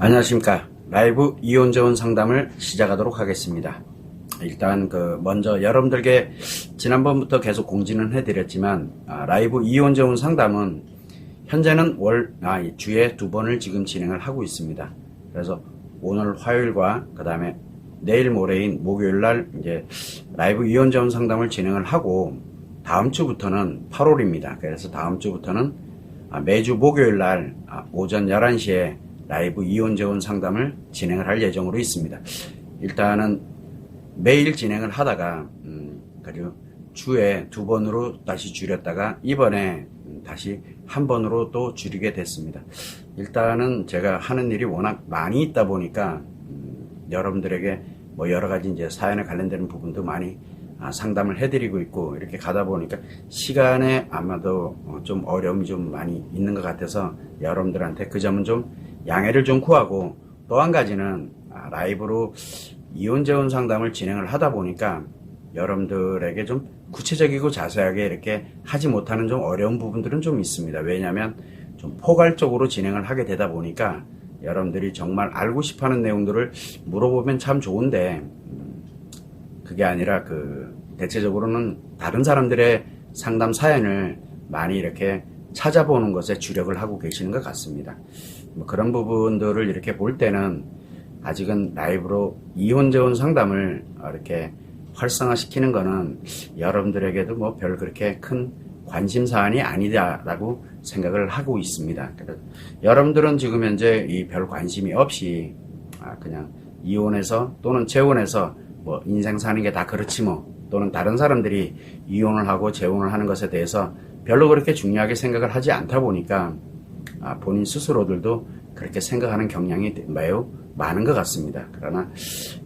안녕하십니까. 라이브 이혼재혼 상담을 시작하도록 하겠습니다. 일단 먼저 여러분들께 지난번부터 계속 공지는 해드렸지만 라이브 이혼재혼 상담은 현재는 주에 2번을 지금 진행을 하고 있습니다. 그래서 오늘 화요일과 그 다음에 내일 모레인 목요일날 이제 라이브 이혼재혼 상담을 진행을 하고 다음 주부터는 8월입니다. 그래서 다음 주부터는 매주 목요일날 오전 11시에 라이브 이혼재혼 상담을 진행을 할 예정으로 있습니다. 일단은 매일 진행을 하다가 그리고 주에 2번으로 다시 줄였다가 이번에 다시 1번으로 또 줄이게 됐습니다. 일단은 제가 하는 일이 워낙 많이 있다 보니까 여러분들에게 뭐 여러 가지 이제 사연에 관련되는 부분도 많이 상담을 해드리고 있고 이렇게 가다 보니까 시간에 아마도 좀 어려움이 좀 많이 있는 것 같아서 여러분들한테 그 점은 좀 양해를 좀 구하고, 또 한 가지는 라이브로 이혼재혼 상담을 진행을 하다 보니까 여러분들에게 좀 구체적이고 자세하게 이렇게 하지 못하는 좀 어려운 부분들은 좀 있습니다. 왜냐하면 좀 포괄적으로 진행을 하게 되다 보니까 여러분들이 정말 알고 싶어하는 내용들을 물어보면 참 좋은데 그게 아니라 대체적으로는 다른 사람들의 상담 사연을 많이 이렇게 찾아보는 것에 주력을 하고 계시는 것 같습니다. 뭐 그런 부분들을 이렇게 볼 때는 아직은 라이브로 이혼재혼 상담을 이렇게 활성화시키는 거는 여러분들에게도 뭐 별 그렇게 큰 관심 사안이 아니다라고 생각을 하고 있습니다. 그래서 여러분들은 지금 현재 이 별 관심이 없이 그냥 이혼해서 또는 재혼해서 뭐 인생 사는 게 다 그렇지 뭐, 또는 다른 사람들이 이혼을 하고 재혼을 하는 것에 대해서 별로 그렇게 중요하게 생각을 하지 않다 보니까 본인 스스로들도 그렇게 생각하는 경향이 매우 많은 것 같습니다. 그러나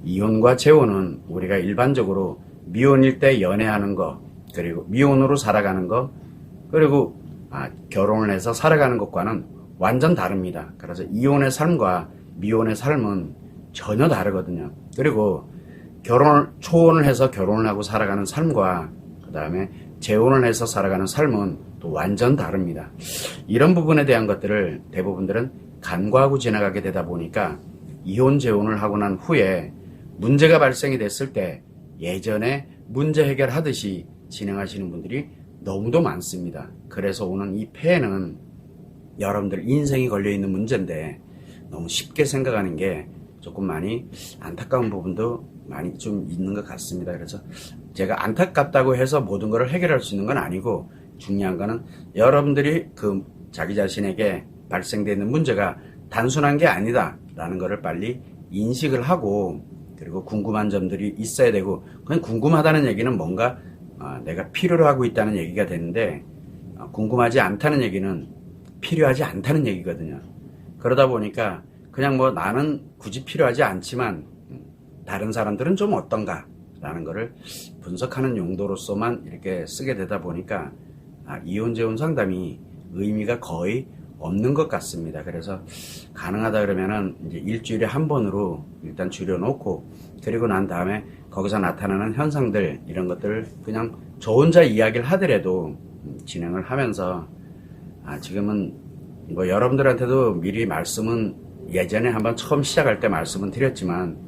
이혼과 재혼은 우리가 일반적으로 미혼일 때 연애하는 거, 그리고 미혼으로 살아가는 거, 그리고 결혼을 해서 살아가는 것과는 완전 다릅니다. 그래서 이혼의 삶과 미혼의 삶은 전혀 다르거든요. 그리고 초혼을 해서 결혼을 하고 살아가는 삶과 그 다음에 재혼을 해서 살아가는 삶은 또 완전 다릅니다. 이런 부분에 대한 것들을 대부분들은 간과하고 지나가게 되다 보니까 이혼 재혼을 하고 난 후에 문제가 발생이 됐을 때 예전에 문제 해결하듯이 진행하시는 분들이 너무도 많습니다. 그래서 오는 이 폐해는 여러분들 인생이 걸려있는 문제인데 너무 쉽게 생각하는 게 조금 많이 안타까운 부분도 많이 좀 있는 것 같습니다. 그래서 제가 안타깝다고 해서 모든 것을 해결할 수 있는 건 아니고, 중요한 거는 여러분들이 자기 자신에게 발생되는 문제가 단순한 게 아니다 라는 것을 빨리 인식을 하고, 그리고 궁금한 점들이 있어야 되고, 그냥 궁금하다는 얘기는 뭔가 내가 필요로 하고 있다는 얘기가 되는데, 궁금하지 않다는 얘기는 필요하지 않다는 얘기거든요. 그러다 보니까 그냥 뭐 나는 굳이 필요하지 않지만 다른 사람들은 좀 어떤가 라는 거를 분석하는 용도로서만 이렇게 쓰게 되다 보니까 이혼재혼 상담이 의미가 거의 없는 것 같습니다. 그래서 가능하다 그러면은 이제 일주일에 1번으로 일단 줄여놓고, 그리고 난 다음에 거기서 나타나는 현상들 이런 것들을 그냥 저 혼자 이야기를 하더라도 진행을 하면서 지금은 뭐 여러분들한테도 미리 말씀은 예전에 한번 처음 시작할 때 말씀은 드렸지만,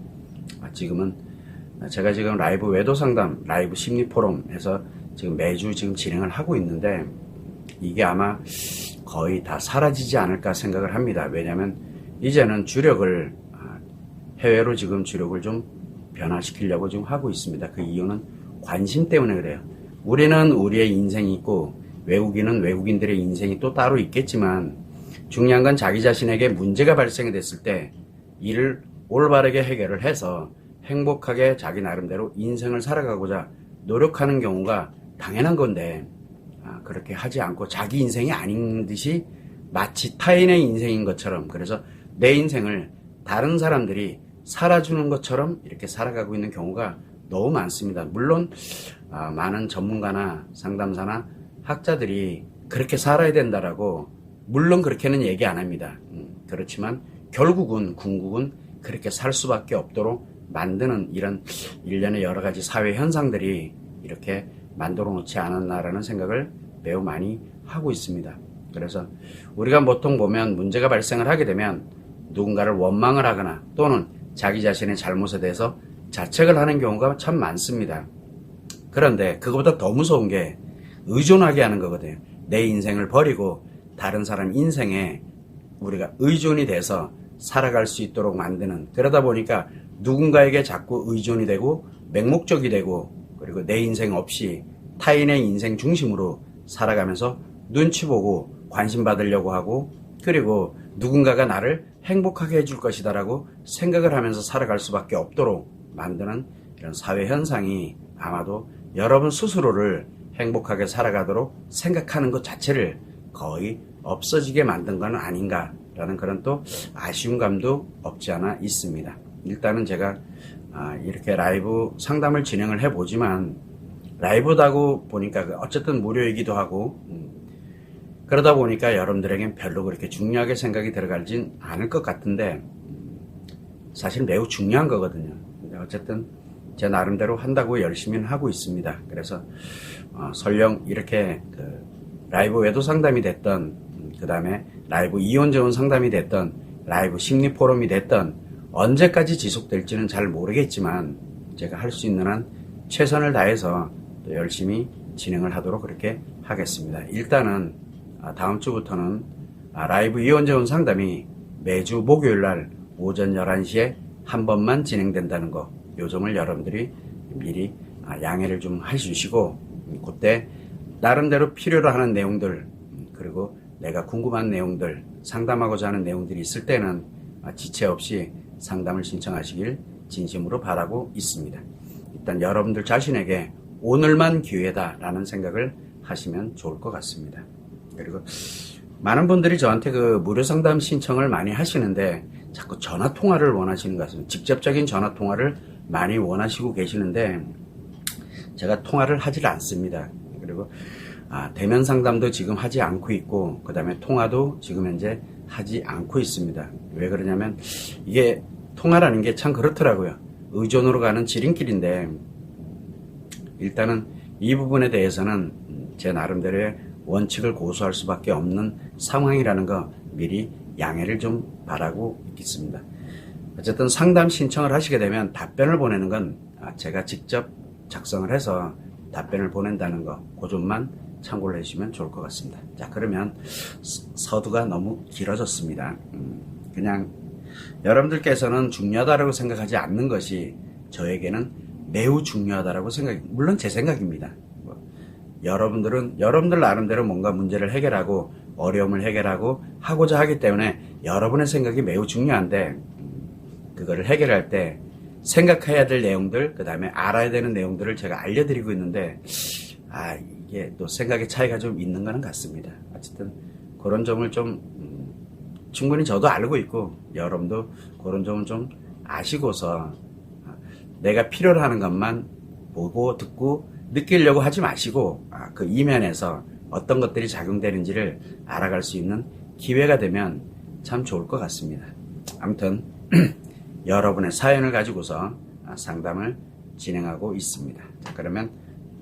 지금은 제가 지금 라이브 외도 상담, 라이브 심리 포럼 해서 지금 매주 지금 진행을 하고 있는데 이게 아마 거의 다 사라지지 않을까 생각을 합니다. 왜냐하면 이제는 주력을 해외로 지금 주력을 좀 변화시키려고 지금 하고 있습니다. 그 이유는 관심 때문에 그래요. 우리는 우리의 인생이 있고 외국인은 외국인들의 인생이 또 따로 있겠지만, 중요한 건 자기 자신에게 문제가 발생이 됐을 때 이를 올바르게 해결을 해서 행복하게 자기 나름대로 인생을 살아가고자 노력하는 경우가 당연한 건데, 그렇게 하지 않고 자기 인생이 아닌 듯이 마치 타인의 인생인 것처럼, 그래서 내 인생을 다른 사람들이 살아주는 것처럼 이렇게 살아가고 있는 경우가 너무 많습니다. 물론 많은 전문가나 상담사나 학자들이 그렇게 살아야 된다라고 물론 그렇게는 얘기 안 합니다. 그렇지만 결국은 궁극은 그렇게 살 수밖에 없도록 만드는 이런 일련의 여러 가지 사회 현상들이 이렇게 만들어 놓지 않았나라는 생각을 매우 많이 하고 있습니다. 그래서 우리가 보통 보면 문제가 발생을 하게 되면 누군가를 원망을 하거나 또는 자기 자신의 잘못에 대해서 자책을 하는 경우가 참 많습니다. 그런데 그것보다 더 무서운 게 의존하게 하는 거거든요. 내 인생을 버리고 다른 사람 인생에 우리가 의존이 돼서 살아갈 수 있도록 만드는, 그러다 보니까 누군가에게 자꾸 의존이 되고 맹목적이 되고, 그리고 내 인생 없이 타인의 인생 중심으로 살아가면서 눈치 보고 관심 받으려고 하고, 그리고 누군가가 나를 행복하게 해줄 것이다 라고 생각을 하면서 살아갈 수밖에 없도록 만드는 이런 사회 현상이 아마도 여러분 스스로를 행복하게 살아가도록 생각하는 것 자체를 거의 없어지게 만든 건 아닌가라는 그런 또 아쉬운 감도 없지 않아 있습니다. 일단은 제가 이렇게 라이브 상담을 진행을 해보지만, 라이브다고 보니까 어쨌든 무료이기도 하고, 그러다 보니까 여러분들에겐 별로 그렇게 중요하게 생각이 들어가진 않을 것 같은데, 사실 매우 중요한 거거든요. 근데 어쨌든 제 나름대로 한다고 열심히 하고 있습니다. 그래서 설령 이렇게 라이브 외도 상담이 됐던, 그 다음에 라이브 이혼 재혼 상담이 됐던, 라이브 심리 포럼이 됐던, 언제까지 지속될지는 잘 모르겠지만 제가 할 수 있는 한 최선을 다해서 또 열심히 진행을 하도록 그렇게 하겠습니다. 일단은 다음 주부터는 라이브 이혼 재혼 상담이 매주 목요일날 오전 11시에 한 번만 진행된다는 거, 요 점을 여러분들이 미리 양해를 좀 해주시고, 그때 나름대로 필요로 하는 내용들, 그리고 내가 궁금한 내용들, 상담하고자 하는 내용들이 있을 때는 지체 없이 상담을 신청하시길 진심으로 바라고 있습니다. 일단 여러분들 자신에게 오늘만 기회다라는 생각을 하시면 좋을 것 같습니다. 그리고 많은 분들이 저한테 무료 상담 신청을 많이 하시는데 자꾸 전화 통화를 원하시는 것 같습니다. 직접적인 전화 통화를 많이 원하시고 계시는데 제가 통화를 하질 않습니다. 그리고 대면 상담도 지금 하지 않고 있고, 그 다음에 통화도 지금 현재 하지 않고 있습니다. 왜 그러냐면 이게 통화라는 게 참 그렇더라고요. 의존으로 가는 지름길인데, 일단은 이 부분에 대해서는 제 나름대로의 원칙을 고수할 수밖에 없는 상황이라는 거 미리 양해를 좀 바라고 있겠습니다. 어쨌든 상담 신청을 하시게 되면 답변을 보내는 건 제가 직접 작성을 해서 답변을 보낸다는 거, 그 점만 참고를 해주시면 좋을 것 같습니다. 자, 그러면 서두가 너무 길어졌습니다. 그냥 여러분들께서는 중요하다고 생각하지 않는 것이 저에게는 매우 중요하다고 물론 제 생각입니다. 여러분들은 여러분들 나름대로 뭔가 문제를 해결하고 어려움을 해결하고 하고자 하기 때문에 여러분의 생각이 매우 중요한데, 그거를 해결할 때 생각해야 될 내용들, 그 다음에 알아야 되는 내용들을 제가 알려드리고 있는데, 이게 또 생각의 차이가 좀 있는 거는 같습니다. 어쨌든 그런 점을 좀 충분히 저도 알고 있고 여러분도 그런 점을 좀 아시고서 내가 필요로 하는 것만 보고 듣고 느끼려고 하지 마시고 그 이면에서 어떤 것들이 작용되는지를 알아갈 수 있는 기회가 되면 참 좋을 것 같습니다. 아무튼 여러분의 사연을 가지고서 상담을 진행하고 있습니다. 자, 그러면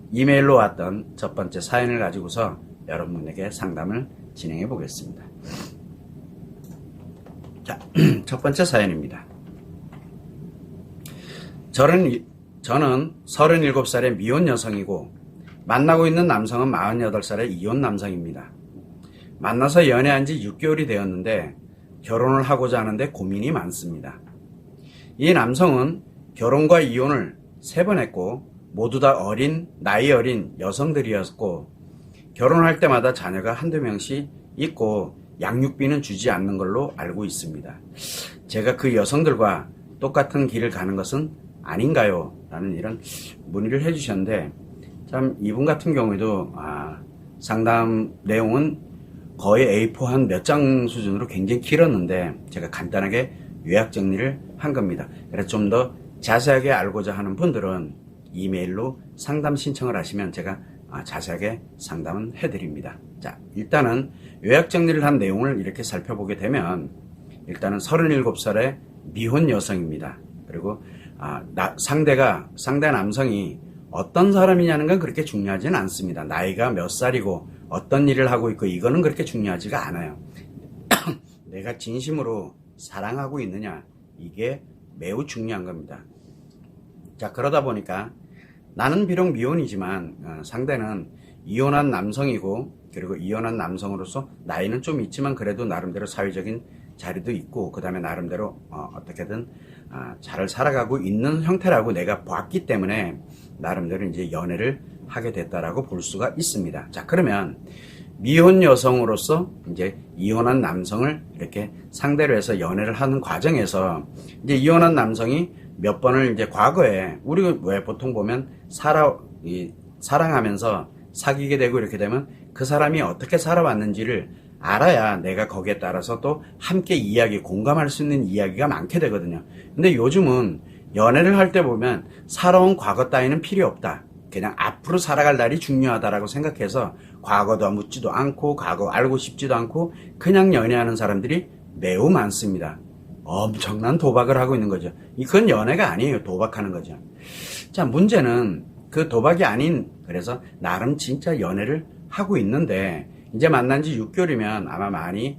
이메일로 왔던 첫 번째 사연을 가지고서 여러분에게 상담을 진행해 보겠습니다. 자, 첫 번째 사연입니다. 저는 37살의 미혼 여성이고 만나고 있는 남성은 48살의 이혼 남성입니다. 만나서 연애한 지 6개월이 되었는데 결혼을 하고자 하는데 고민이 많습니다. 이 남성은 결혼과 이혼을 3번 했고 모두 다 나이 어린 여성들이었고 결혼할 때마다 자녀가 한두 명씩 있고 양육비는 주지 않는 걸로 알고 있습니다. 제가 그 여성들과 똑같은 길을 가는 것은 아닌가요? 라는 이런 문의를 해주셨는데, 참 이분 같은 경우에도 상담 내용은 거의 A4 한 몇 장 수준으로 굉장히 길었는데 제가 간단하게 요약 정리를 한 겁니다. 그래서 좀 더 자세하게 알고자 하는 분들은 이메일로 상담 신청을 하시면 제가 자세하게 상담은 해드립니다. 자, 일단은 요약 정리를 한 내용을 이렇게 살펴보게 되면, 일단은 37살의 미혼 여성입니다. 그리고 상대 남성이 어떤 사람이냐는 건 그렇게 중요하지는 않습니다. 나이가 몇 살이고 어떤 일을 하고 있고 이거는 그렇게 중요하지가 않아요. 내가 진심으로 사랑하고 있느냐, 이게 매우 중요한 겁니다. 자, 그러다 보니까 나는 비록 미혼이지만 상대는 이혼한 남성이고, 그리고 이혼한 남성으로서 나이는 좀 있지만 그래도 나름대로 사회적인 자리도 있고, 그 다음에 나름대로 어떻게든 잘 살아가고 있는 형태라고 내가 봤기 때문에 나름대로 이제 연애를 하게 됐다라고 볼 수가 있습니다. 자, 그러면 미혼 여성으로서 이제 이혼한 남성을 이렇게 상대로 해서 연애를 하는 과정에서 이제 이혼한 남성이 몇 번을 이제 과거에 우리가 왜 보통 보면 사랑하면서 사귀게 되고 이렇게 되면 그 사람이 어떻게 살아왔는지를 알아야 내가 거기에 따라서 또 함께 이야기, 공감할 수 있는 이야기가 많게 되거든요. 근데 요즘은 연애를 할 때 보면 살아온 과거 따위는 필요 없다. 그냥 앞으로 살아갈 날이 중요하다라고 생각해서 과거도 묻지도 않고 과거 알고 싶지도 않고 그냥 연애하는 사람들이 매우 많습니다. 엄청난 도박을 하고 있는 거죠. 이건 연애가 아니에요. 도박하는 거죠. 자, 문제는 그 도박이 아닌, 그래서 나름 진짜 연애를 하고 있는데 이제 만난 지 6개월이면 아마 많이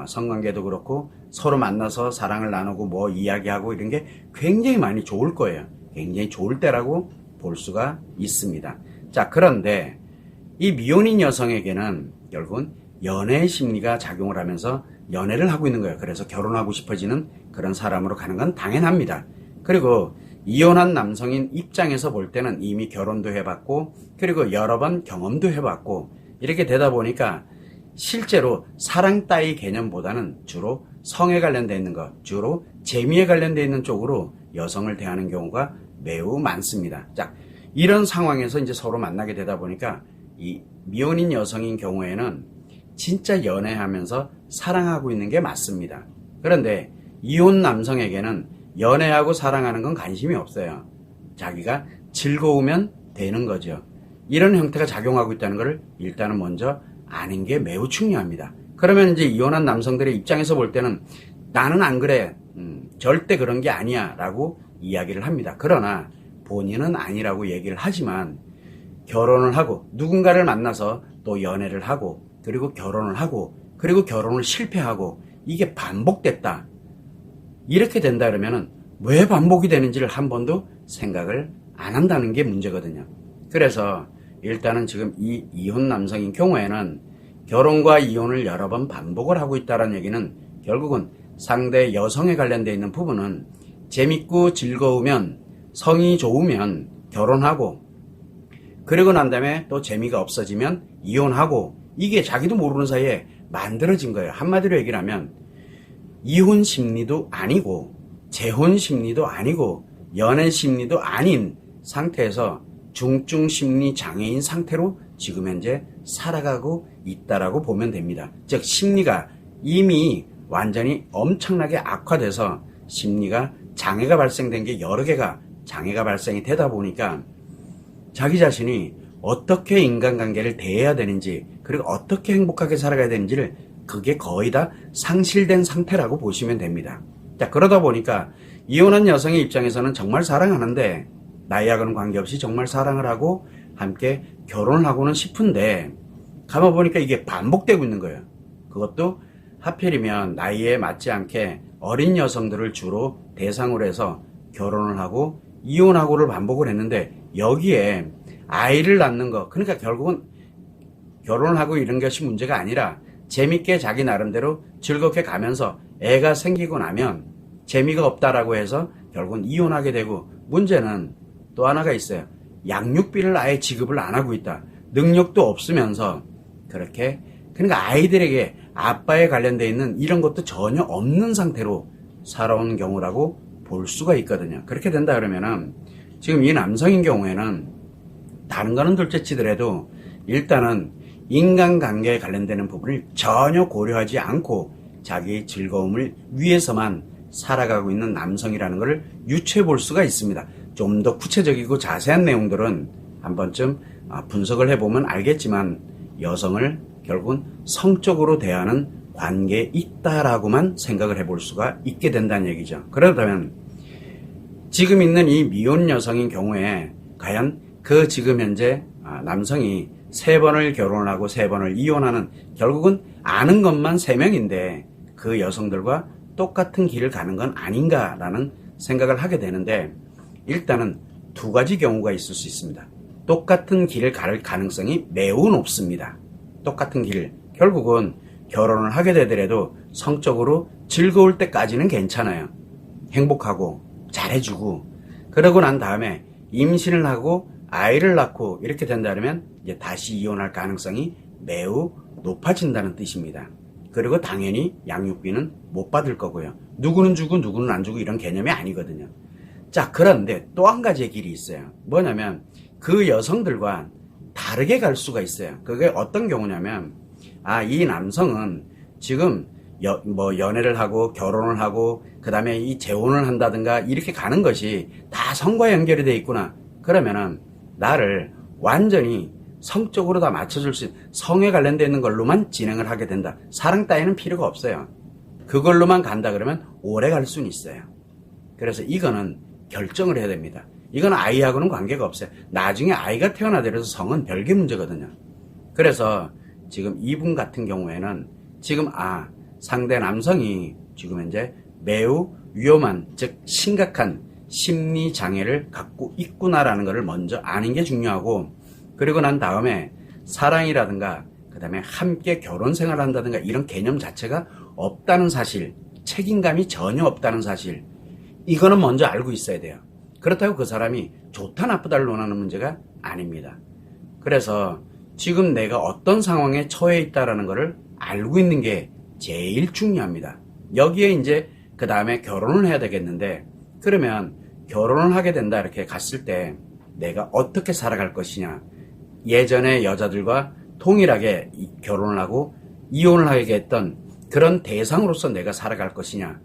성관계도 그렇고 서로 만나서 사랑을 나누고 뭐 이야기하고 이런 게 굉장히 많이 좋을 거예요. 굉장히 좋을 때라고 볼 수가 있습니다. 자, 그런데 이 미혼인 여성에게는 결국은 연애의 심리가 작용을 하면서 연애를 하고 있는 거예요. 그래서 결혼하고 싶어지는 그런 사람으로 가는 건 당연합니다. 그리고 이혼한 남성인 입장에서 볼 때는 이미 결혼도 해봤고 그리고 여러 번 경험도 해봤고 이렇게 되다 보니까 실제로 사랑 따위 개념보다는 주로 성에 관련되어 있는 것, 주로 재미에 관련되어 있는 쪽으로 여성을 대하는 경우가 매우 많습니다. 자, 이런 상황에서 이제 서로 만나게 되다 보니까 이 미혼인 여성인 경우에는 진짜 연애하면서 사랑하고 있는 게 맞습니다. 그런데 이혼 남성에게는 연애하고 사랑하는 건 관심이 없어요. 자기가 즐거우면 되는 거죠. 이런 형태가 작용하고 있다는 것을 일단은 먼저 아는 게 매우 중요합니다. 그러면 이제 이혼한 남성들의 입장에서 볼 때는 나는 안 그래. 절대 그런 게 아니야. 라고 이야기를 합니다. 그러나 본인은 아니라고 얘기를 하지만 결혼을 하고 누군가를 만나서 또 연애를 하고 그리고 결혼을 하고 그리고 결혼을 실패하고 이게 반복됐다. 이렇게 된다 그러면은 왜 반복이 되는지를 한 번도 생각을 안 한다는 게 문제거든요. 그래서 일단은 지금 이 이혼 남성인 경우에는 결혼과 이혼을 여러 번 반복을 하고 있다는 얘기는 결국은 상대 여성에 관련되어 있는 부분은 재밌고 즐거우면 성이 좋으면 결혼하고 그리고 난 다음에 또 재미가 없어지면 이혼하고 이게 자기도 모르는 사이에 만들어진 거예요. 한마디로 얘기를 하면 이혼 심리도 아니고 재혼 심리도 아니고 연애 심리도 아닌 상태에서 중증 심리 장애인 상태로 지금 현재 살아가고 있다라고 보면 됩니다. 즉 심리가 이미 완전히 엄청나게 악화돼서 심리가 장애가 발생된 게 여러 개가 장애가 발생이 되다 보니까 자기 자신이 어떻게 인간관계를 대해야 되는지 그리고 어떻게 행복하게 살아가야 되는지를 그게 거의 다 상실된 상태라고 보시면 됩니다. 자, 그러다 보니까 이혼한 여성의 입장에서는 정말 사랑하는데 나이하고는 관계없이 정말 사랑을 하고 함께 결혼을 하고는 싶은데 가만 보니까 이게 반복되고 있는 거예요. 그것도 하필이면 나이에 맞지 않게 어린 여성들을 주로 대상으로 해서 결혼을 하고 이혼하고를 반복을 했는데 여기에 아이를 낳는 거 그러니까 결국은 결혼을 하고 이런 것이 문제가 아니라 재밌게 자기 나름대로 즐겁게 가면서 애가 생기고 나면 재미가 없다라고 해서 결국은 이혼하게 되고 문제는 또 하나가 있어요. 양육비를 아예 지급을 안 하고 있다. 능력도 없으면서 그렇게 그러니까 아이들에게 아빠에 관련되어 있는 이런 것도 전혀 없는 상태로 살아온 경우라고 볼 수가 있거든요. 그렇게 된다 그러면은 지금 이 남성인 경우에는 다른 거는 둘째 치더라도 일단은 인간관계에 관련되는 부분을 전혀 고려하지 않고 자기의 즐거움을 위해서만 살아가고 있는 남성이라는 것을 유추해 볼 수가 있습니다. 좀 더 구체적이고 자세한 내용들은 한 번쯤 분석을 해보면 알겠지만 여성을 결국은 성적으로 대하는 관계에 있다라고만 생각을 해볼 수가 있게 된다는 얘기죠. 그렇다면 지금 있는 이 미혼 여성인 경우에 과연 그 지금 현재 남성이 3번을 결혼을 하고 3번을 이혼하는 결국은 아는 것만 3명인데 그 여성들과 똑같은 길을 가는 건 아닌가라는 생각을 하게 되는데, 일단은 두 가지 경우가 있을 수 있습니다. 똑같은 길을 갈 가능성이 매우 높습니다. 똑같은 길, 결국은 결혼을 하게 되더라도 성적으로 즐거울 때까지는 괜찮아요. 행복하고 잘해주고, 그러고 난 다음에 임신을 하고 아이를 낳고 이렇게 된다면 이제 다시 이혼할 가능성이 매우 높아진다는 뜻입니다. 그리고 당연히 양육비는 못 받을 거고요. 누구는 주고 누구는 안 주고 이런 개념이 아니거든요. 자, 그런데 또 한 가지의 길이 있어요. 뭐냐면 그 여성들과 다르게 갈 수가 있어요. 그게 어떤 경우냐면, 이 남성은 지금 연애를 하고 결혼을 하고 그 다음에 이 재혼을 한다든가 이렇게 가는 것이 다 성과 연결이 돼 있구나. 그러면은 나를 완전히 성적으로 다 맞춰줄 수 있는, 성에 관련되어 있는 걸로만 진행을 하게 된다. 사랑 따위는 필요가 없어요. 그걸로만 간다 그러면 오래 갈 수는 있어요. 그래서 이거는 결정을 해야 됩니다. 이건 아이하고는 관계가 없어요. 나중에 아이가 태어나더라도 성은 별개 문제거든요. 그래서 지금 이분 같은 경우에는 지금 상대 남성이 지금 현재 매우 위험한, 즉 심각한 심리 장애를 갖고 있구나라는 것을 먼저 아는 게 중요하고, 그리고 난 다음에 사랑이라든가 그 다음에 함께 결혼 생활을 한다든가 이런 개념 자체가 없다는 사실, 책임감이 전혀 없다는 사실, 이거는 먼저 알고 있어야 돼요. 그렇다고 그 사람이 좋다 나쁘다를 논하는 문제가 아닙니다. 그래서 지금 내가 어떤 상황에 처해 있다라는 것을 알고 있는 게 제일 중요합니다. 여기에 이제 그 다음에 결혼을 해야 되겠는데, 그러면 결혼을 하게 된다 이렇게 갔을 때 내가 어떻게 살아갈 것이냐, 예전에 여자들과 동일하게 결혼을 하고 이혼을 하게 했던 그런 대상으로서 내가 살아갈 것이냐,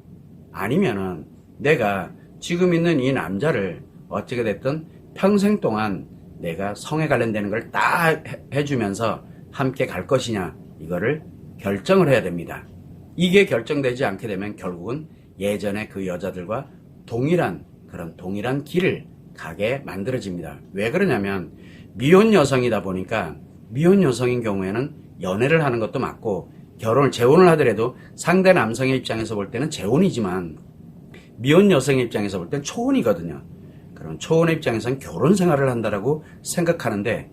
아니면은 내가 지금 있는 이 남자를 어떻게 됐든 평생 동안 내가 성에 관련되는 걸 다 해주면서 함께 갈 것이냐, 이거를 결정을 해야 됩니다. 이게 결정되지 않게 되면 결국은 예전에 그 여자들과 동일한 길을 가게 만들어집니다. 왜 그러냐면 미혼 여성이다 보니까, 미혼 여성인 경우에는 연애를 하는 것도 맞고 재혼을 하더라도 상대 남성의 입장에서 볼 때는 재혼이지만 미혼 여성의 입장에서 볼 때는 초혼이거든요. 그럼 초혼의 입장에서는 결혼 생활을 한다라고 생각하는데,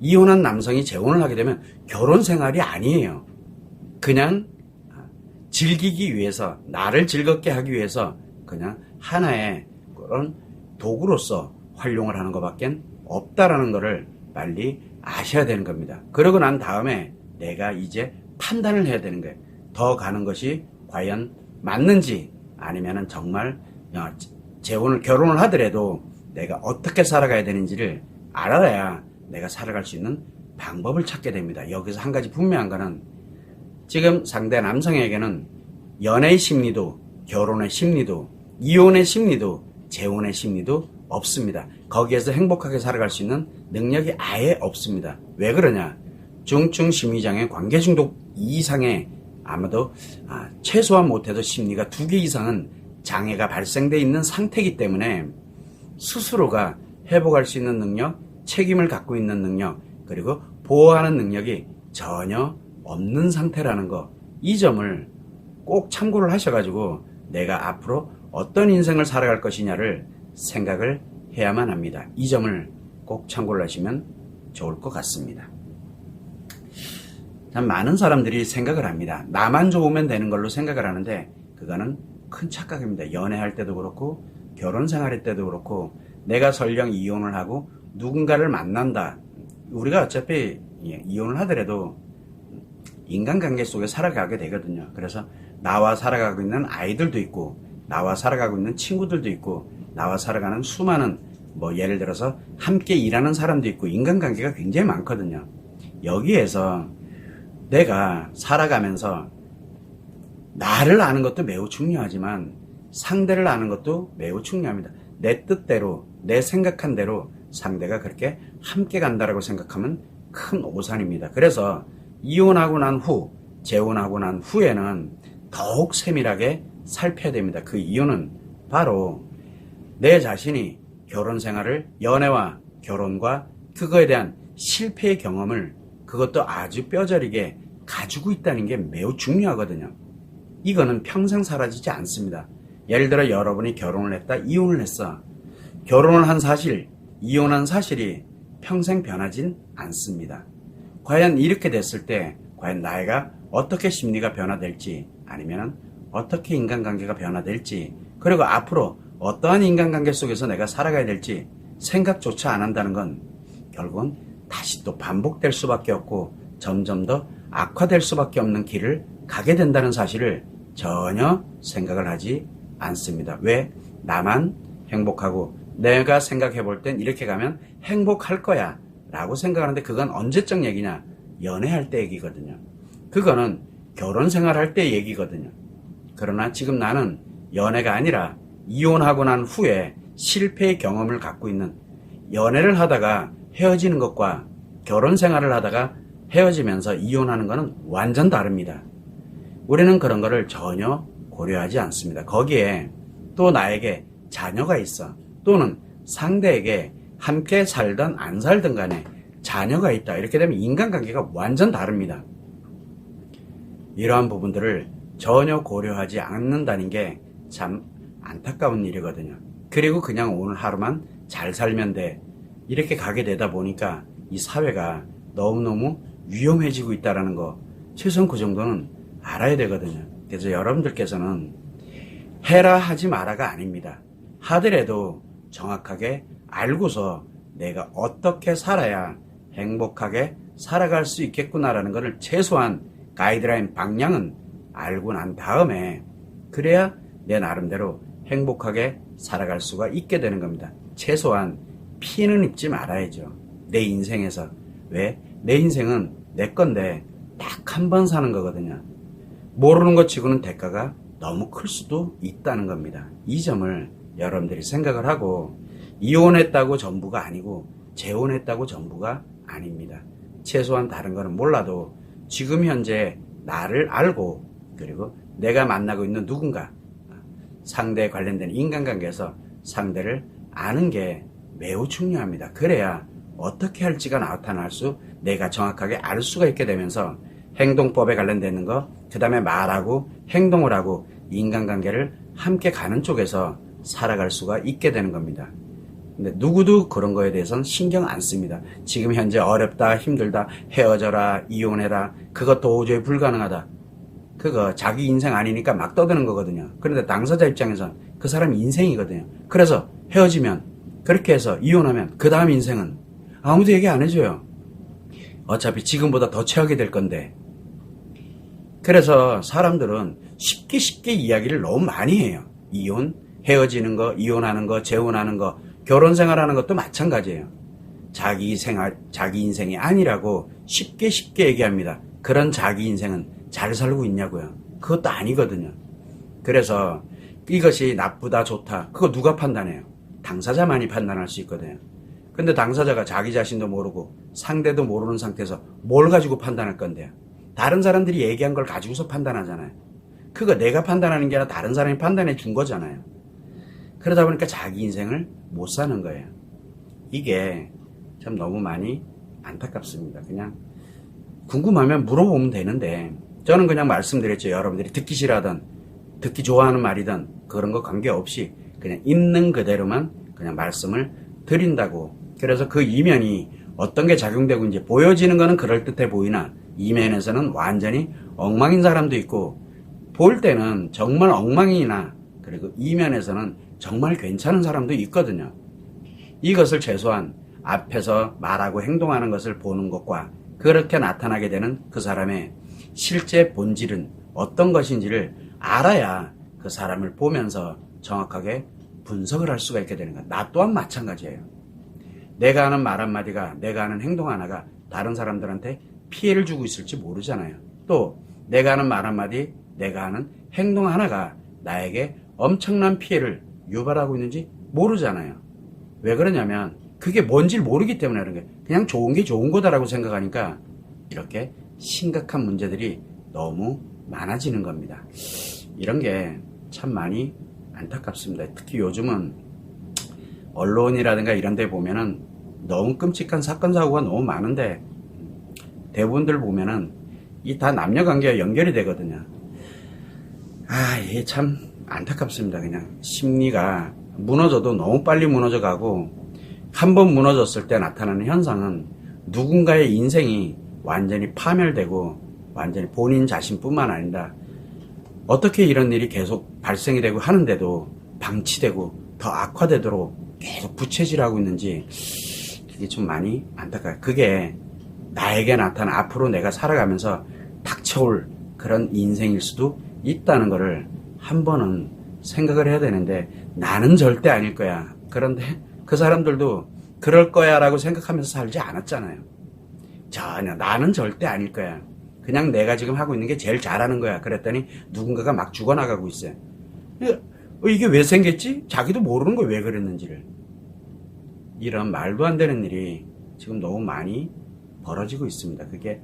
이혼한 남성이 재혼을 하게 되면 결혼 생활이 아니에요. 그냥 즐기기 위해서, 나를 즐겁게 하기 위해서 그냥 하나의 그런 도구로서 활용을 하는 것밖에 없다라는 것을 빨리 아셔야 되는 겁니다. 그러고 난 다음에 내가 이제 판단을 해야 되는 거예요. 더 가는 것이 과연 맞는지, 아니면은 정말 결혼을 하더라도 내가 어떻게 살아가야 되는지를 알아야 내가 살아갈 수 있는 방법을 찾게 됩니다. 여기서 한 가지 분명한 거는, 지금 상대 남성에게는 연애의 심리도, 결혼의 심리도, 이혼의 심리도, 재혼의 심리도 없습니다. 거기에서 행복하게 살아갈 수 있는 능력이 아예 없습니다. 왜 그러냐? 중증 심리장애 관계 중독 이상의, 아마도 최소한 못해도 심리가 2개 이상은 장애가 발생돼 있는 상태이기 때문에 스스로가 회복할 수 있는 능력, 책임을 갖고 있는 능력, 그리고 보호하는 능력이 전혀 없는 상태라는 거, 이 점을 꼭 참고를 하셔가지고 내가 앞으로 어떤 인생을 살아갈 것이냐를 생각을 해야만 합니다. 이 점을 꼭 참고를 하시면 좋을 것 같습니다. 참 많은 사람들이 생각을 합니다. 나만 좋으면 되는 걸로 생각을 하는데 그거는 큰 착각입니다. 연애할 때도 그렇고 결혼 생활할 때도 그렇고, 내가 설령 이혼을 하고 누군가를 만난다. 우리가 어차피 이혼을 하더라도 인간관계 속에 살아가게 되거든요. 그래서 나와 살아가고 있는 아이들도 있고, 나와 살아가고 있는 친구들도 있고, 나와 살아가는 수많은 예를 들어서 함께 일하는 사람도 있고, 인간관계가 굉장히 많거든요. 여기에서 내가 살아가면서 나를 아는 것도 매우 중요하지만 상대를 아는 것도 매우 중요합니다. 내 뜻대로, 내 생각한 대로 상대가 그렇게 함께 간다라고 생각하면 큰 오산입니다. 그래서 이혼하고 난 후, 재혼하고 난 후에는 더욱 세밀하게 살펴야 됩니다. 그 이유는 바로 내 자신이 결혼 생활을, 연애와 결혼과 그거에 대한 실패의 경험을, 그것도 아주 뼈저리게 가지고 있다는 게 매우 중요하거든요. 이거는 평생 사라지지 않습니다. 예를 들어 여러분이 결혼을 했다, 이혼을 했어. 결혼을 한 사실, 이혼한 사실이 평생 변하진 않습니다. 과연 이렇게 됐을 때 과연 나이가 어떻게 심리가 변화될지, 아니면 어떻게 인간관계가 변화될지, 그리고 앞으로 어떠한 인간관계 속에서 내가 살아가야 될지 생각조차 안 한다는 건 결국은 다시 또 반복될 수밖에 없고 점점 더 악화될 수밖에 없는 길을 가게 된다는 사실을 전혀 생각을 하지 않습니다. 왜? 나만 행복하고 내가 생각해 볼 땐 이렇게 가면 행복할 거야 라고 생각하는데, 그건 언제적 얘기냐? 연애할 때 얘기거든요. 그거는 결혼 생활할 때 얘기거든요. 그러나 지금 나는 연애가 아니라 이혼하고 난 후에 실패의 경험을 갖고 있는, 연애를 하다가 헤어지는 것과 결혼 생활을 하다가 헤어지면서 이혼하는 것은 완전 다릅니다. 우리는 그런 거를 전혀 고려하지 않습니다. 거기에 또 나에게 자녀가 있어, 또는 상대에게 함께 살든 안 살든 간에 자녀가 있다. 이렇게 되면 인간관계가 완전 다릅니다. 이러한 부분들을 전혀 고려하지 않는다는 게 참 안타까운 일이거든요. 그리고 그냥 오늘 하루만 잘 살면 돼, 이렇게 가게 되다 보니까 이 사회가 너무너무 위험해지고 있다는 거, 최소한 그 정도는 알아야 되거든요. 그래서 여러분들께서는 해라 하지 마라가 아닙니다. 하더라도 정확하게 알고서 내가 어떻게 살아야 행복하게 살아갈 수 있겠구나라는 것을 최소한 가이드라인 방향은 알고 난 다음에, 그래야 내 나름대로 행복하게 살아갈 수가 있게 되는 겁니다. 최소한 피는 입지 말아야죠. 내 인생에서. 왜? 내 인생은 내 건데 딱 한 번 사는 거거든요. 모르는 것 치고는 대가가 너무 클 수도 있다는 겁니다. 이 점을 여러분들이 생각을 하고, 이혼했다고 전부가 아니고 재혼했다고 전부가 아닙니다. 최소한 다른 거는 몰라도 지금 현재 나를 알고, 그리고 내가 만나고 있는 누군가, 상대에 관련된 인간관계에서 상대를 아는 게 매우 중요합니다. 그래야 어떻게 할지가 나타날 수, 내가 정확하게 알 수가 있게 되면서 행동법에 관련되는 거, 그 다음에 말하고 행동을 하고 인간관계를 함께 가는 쪽에서 살아갈 수가 있게 되는 겁니다. 근데 누구도 그런 거에 대해서는 신경 안 씁니다. 지금 현재 어렵다, 힘들다, 헤어져라, 이혼해라, 그거 도저히 불가능하다. 그거 자기 인생 아니니까 막 떠드는 거거든요. 그런데 당사자 입장에선 그 사람 인생이거든요. 그래서 헤어지면, 그렇게 해서 이혼하면 그 다음 인생은 아무도 얘기 안 해줘요. 어차피 지금보다 더 최악이 될 건데. 그래서 사람들은 쉽게 이야기를 너무 많이 해요. 이혼, 헤어지는 거, 이혼하는 거, 재혼하는 거, 결혼 생활하는 것도 마찬가지예요. 자기 생활, 자기 인생이 아니라고 쉽게 얘기합니다. 그런 자기 인생은 잘 살고 있냐고요. 그것도 아니거든요. 그래서 이것이 나쁘다, 좋다, 그거 누가 판단해요? 당사자만이 판단할 수 있거든요. 근데 당사자가 자기 자신도 모르고 상대도 모르는 상태에서 뭘 가지고 판단할 건데요? 다른 사람들이 얘기한 걸 가지고서 판단하잖아요. 그거 내가 판단하는 게 아니라 다른 사람이 판단해 준 거잖아요. 그러다 보니까 자기 인생을 못 사는 거예요. 이게 참 너무 많이 안타깝습니다. 그냥 궁금하면 물어보면 되는데, 저는 그냥 말씀드렸죠. 여러분들이 듣기 싫어하든 듣기 좋아하는 말이든 그런 거 관계없이 그냥 있는 그대로만 그냥 말씀을 드린다고. 그래서 그 이면이 어떤 게 작용되고 이제 보여지는 거는 그럴듯해 보이나 이면에서는 완전히 엉망인 사람도 있고, 볼 때는 정말 엉망이나, 그리고 이면에서는 정말 괜찮은 사람도 있거든요. 이것을 최소한 앞에서 말하고 행동하는 것을 보는 것과 그렇게 나타나게 되는 그 사람의 실제 본질은 어떤 것인지를 알아야 그 사람을 보면서 정확하게 분석을 할 수가 있게 되는 거예요. 나 또한 마찬가지예요. 내가 하는 말 한마디가, 내가 하는 행동 하나가 다른 사람들한테 피해를 주고 있을지 모르잖아요. 또 내가 하는 말 한마디, 내가 하는 행동 하나가 나에게 엄청난 피해를 유발하고 있는지 모르잖아요. 왜 그러냐면 그게 뭔지 모르기 때문에 그런 거예요. 그냥 좋은 게 좋은 거다라고 생각하니까 이렇게 심각한 문제들이 너무 많아지는 겁니다. 이런 게 참 많이 안타깝습니다. 특히 요즘은 언론이라든가 이런 데 보면은 너무 끔찍한 사건 사고가 너무 많은데, 대부분들 보면은 이 다 남녀 관계와 연결이 되거든요. 이게 참 안타깝습니다. 그냥 심리가 무너져도 너무 빨리 무너져 가고, 한 번 무너졌을 때 나타나는 현상은 누군가의 인생이 완전히 파멸되고 완전히 본인 자신뿐만 아니라 어떻게 이런 일이 계속 발생이 되고 하는데도 방치되고 더 악화되도록 계속 부채질하고 있는지, 그게 좀 많이 안타까워요. 그게 나에게 나타난 앞으로 내가 살아가면서 닥쳐올 그런 인생일 수도 있다는 것을 한 번은 생각을 해야 되는데, 나는 절대 아닐 거야. 그런데 그 사람들도 그럴 거야 라고 생각하면서 살지 않았잖아요. 전혀 나는 절대 아닐 거야. 그냥 내가 지금 하고 있는 게 제일 잘하는 거야. 그랬더니 누군가가 막 죽어나가고 있어요. 이게 왜 생겼지? 자기도 모르는 거야, 왜 그랬는지를. 이런 말도 안 되는 일이 지금 너무 많이 벌어지고 있습니다. 그게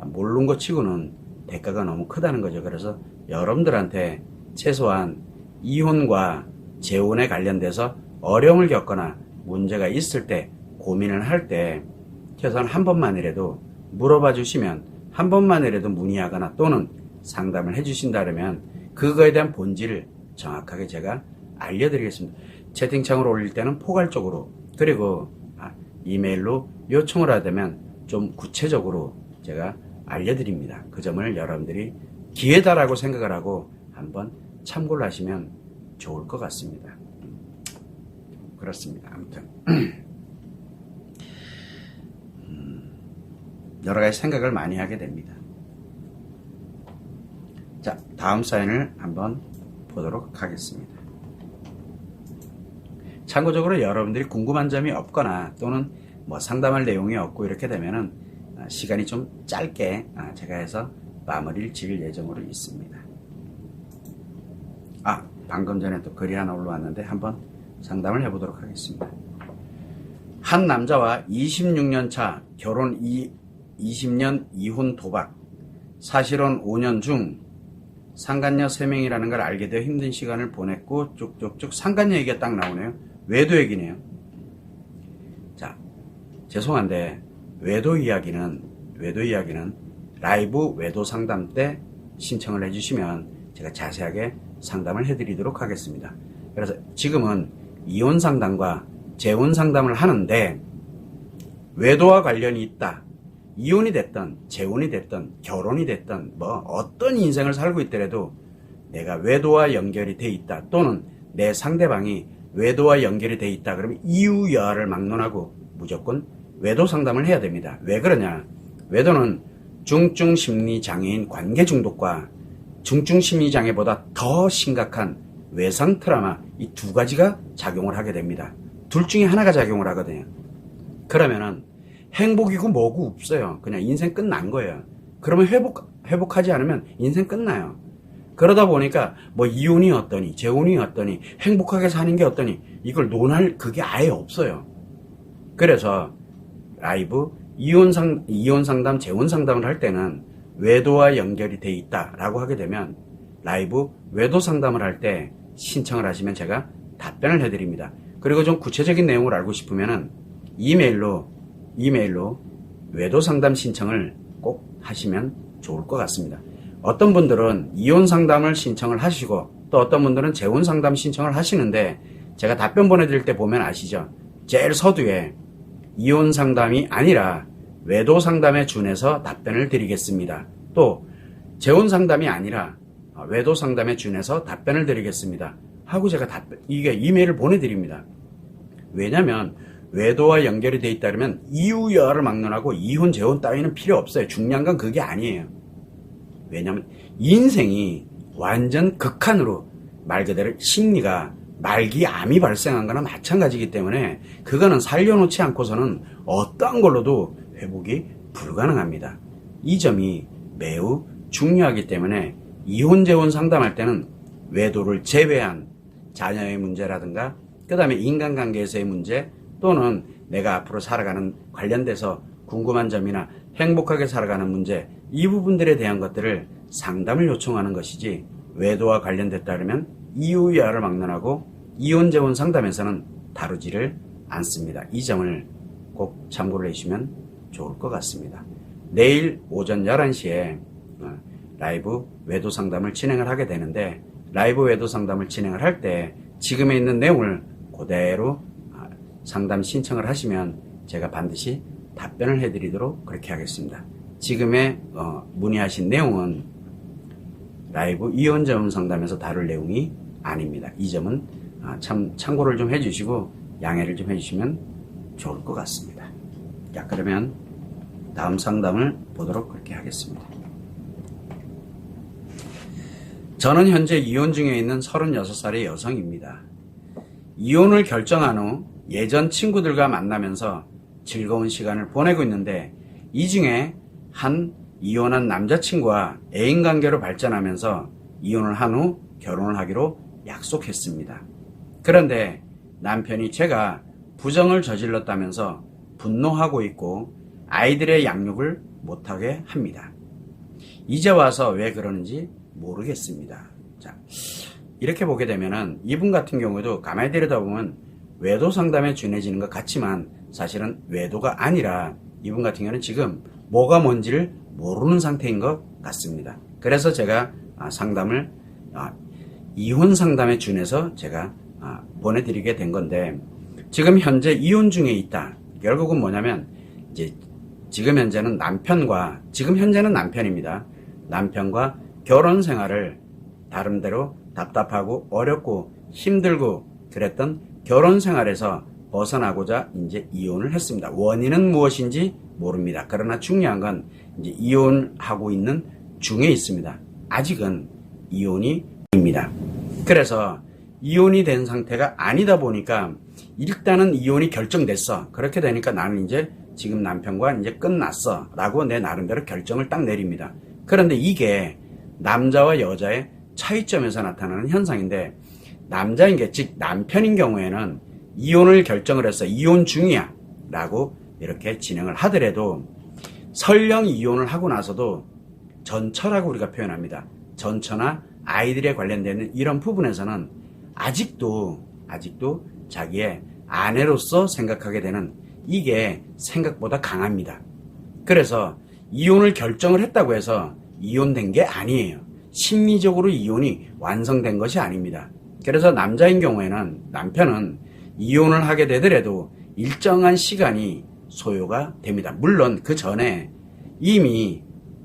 모르는 것 치고는 대가가 너무 크다는 거죠. 그래서 여러분들한테 최소한 이혼과 재혼에 관련돼서 어려움을 겪거나 문제가 있을 때, 고민을 할 때 최소한 한 번만이라도 물어봐 주시면, 한 번만이라도 문의하거나 또는 상담을 해 주신다면 그거에 대한 본질을 정확하게 제가 알려드리겠습니다. 채팅창으로 올릴 때는 포괄적으로, 그리고 이메일로 요청을 하다면 좀 구체적으로 제가 알려드립니다. 그 점을 여러분들이 기회다라고 생각을 하고 한번 참고를 하시면 좋을 것 같습니다. 그렇습니다. 아무튼 여러 가지 생각을 많이 하게 됩니다. 자, 다음 사연을 한번 보도록 하겠습니다. 참고적으로 여러분들이 궁금한 점이 없거나 또는 뭐 상담할 내용이 없고 이렇게 되면은 시간이 좀 짧게 제가 해서 마무리를 지을 예정으로 있습니다. 방금 전에 또 글이 하나 올라왔는데 한번 상담을 해보도록 하겠습니다. 한 남자와 26년 차 결혼 20년 이혼 도박, 사실혼 5년 중 상간녀 3명이라는 걸 알게 되어 힘든 시간을 보냈고, 쭉쭉쭉 상간녀 얘기가 딱 나오네요. 외도 얘기네요. 자, 죄송한데 외도 이야기는 라이브 외도 상담 때 신청을 해주시면 제가 자세하게 상담을 해드리도록 하겠습니다. 그래서 지금은 이혼 상담과 재혼 상담을 하는데, 외도와 관련이 있다, 이혼이 됐든 재혼이 됐든 결혼이 됐든 뭐 어떤 인생을 살고 있더라도 내가 외도와 연결이 돼 있다, 또는 내 상대방이 외도와 연결이 돼 있다 그러면 이유 여하를 막론하고 무조건 외도 상담을 해야 됩니다. 왜 그러냐? 외도는 중증 심리 장애인 관계 중독과 중증 심리 장애보다 더 심각한 외상 트라우마, 이 두 가지가 작용을 하게 됩니다. 둘 중에 하나가 작용을 하거든요. 그러면은 행복이고 뭐고 없어요. 그냥 인생 끝난 거예요. 그러면 회복하지 않으면 인생 끝나요. 그러다 보니까 뭐 이혼이 어떠니 재혼이 어떠니 행복하게 사는 게 어떠니 이걸 논할 그게 아예 없어요. 그래서 라이브 이혼 상담, 재혼 상담을 할 때는 외도와 연결이 돼 있다라고 하게 되면 라이브 외도 상담을 할 때 신청을 하시면 제가 답변을 해드립니다. 그리고 좀 구체적인 내용을 알고 싶으면은 이메일로 외도 상담 신청을 꼭 하시면 좋을 것 같습니다. 어떤 분들은 이혼 상담을 신청을 하시고 또 어떤 분들은 재혼 상담 신청을 하시는데, 제가 답변 보내드릴 때 보면 아시죠? 제일 서두에 이혼 상담이 아니라 외도 상담에 준해서 답변을 드리겠습니다. 또 재혼 상담이 아니라 외도 상담에 준해서 답변을 드리겠습니다 하고 제가 이게 이메일을 보내드립니다. 왜냐면 외도와 연결이 돼 있다면 이유 여하를 막론하고 이혼 재혼 따위는 필요 없어요. 중요한 건 그게 아니에요. 왜냐면 인생이 완전 극한으로, 말 그대로 심리가 말기암이 발생한 거나 마찬가지이기 때문에 그거는 살려놓지 않고서는 어떠한 걸로도 회복이 불가능합니다. 이 점이 매우 중요하기 때문에 이혼 재혼 상담할 때는 외도를 제외한 자녀의 문제라든가 그 다음에 인간관계에서의 문제, 또는 내가 앞으로 살아가는 관련돼서 궁금한 점이나 행복하게 살아가는 문제, 이 부분들에 대한 것들을 상담을 요청하는 것이지, 외도와 관련됐다 그러면 이유 여하를 막론하고 이혼 재혼 상담에서는 다루지를 않습니다. 이 점을 꼭 참고를 해주시면 좋을 것 같습니다. 내일 오전 11시에 라이브 외도 상담을 진행을 하게 되는데, 라이브 외도 상담을 진행을 할 때 지금에 있는 내용을 그대로 상담 신청을 하시면 제가 반드시 답변을 해드리도록 그렇게 하겠습니다. 지금의 문의하신 내용은 라이브 이혼자문 상담에서 다룰 내용이 아닙니다. 이 점은 참 참고를 좀 해주시고 양해를 좀 해주시면 좋을 것 같습니다. 자, 그러면 다음 상담을 보도록 그렇게 하겠습니다. 저는 현재 이혼 중에 있는 36살의 여성입니다. 이혼을 결정한 후 예전 친구들과 만나면서 즐거운 시간을 보내고 있는데 이 중에 한 이혼한 남자친구와 애인관계로 발전하면서 이혼을 한 후 결혼을 하기로 약속했습니다. 그런데 남편이 제가 부정을 저질렀다면서 분노하고 있고 아이들의 양육을 못하게 합니다. 이제 와서 왜 그러는지 모르겠습니다. 자, 이렇게 보게 되면은 이분 같은 경우도 가만히 들여다보면 외도 상담에 준해지는 것 같지만 사실은 외도가 아니라 이분 같은 경우는 지금 뭐가 뭔지를 모르는 상태인 것 같습니다. 그래서 제가 상담을 이혼 상담에 준해서 제가 보내드리게 된 건데 지금 현재 이혼 중에 있다. 결국은 뭐냐면 이제 지금 현재는 남편입니다. 남편과 결혼 생활을 나름대로 답답하고 어렵고 힘들고 그랬던 결혼 생활에서 벗어나고자 이제 이혼을 했습니다. 원인은 무엇인지 모릅니다. 그러나 중요한 건 이제 이혼하고 있는 중에 있습니다. 아직은 이혼이입니다. 그래서 이혼이 된 상태가 아니다 보니까 일단은 이혼이 결정됐어. 그렇게 되니까 나는 이제 지금 남편과 이제 끝났어. 라고 내 나름대로 결정을 딱 내립니다. 그런데 이게 남자와 여자의 차이점에서 나타나는 현상인데 남자인 게 즉 남편인 경우에는 이혼을 결정을 했어. 이혼 중이야. 라고 이렇게 진행을 하더라도 설령 이혼을 하고 나서도 전처라고 우리가 표현합니다. 전처나 아이들에 관련되는 이런 부분에서는 아직도 자기의 아내로서 생각하게 되는 이게 생각보다 강합니다. 그래서 이혼을 결정을 했다고 해서 이혼된 게 아니에요. 심리적으로 이혼이 완성된 것이 아닙니다. 그래서 남자인 경우에는 남편은 이혼을 하게 되더라도 일정한 시간이 소요가 됩니다. 물론 그 전에 이미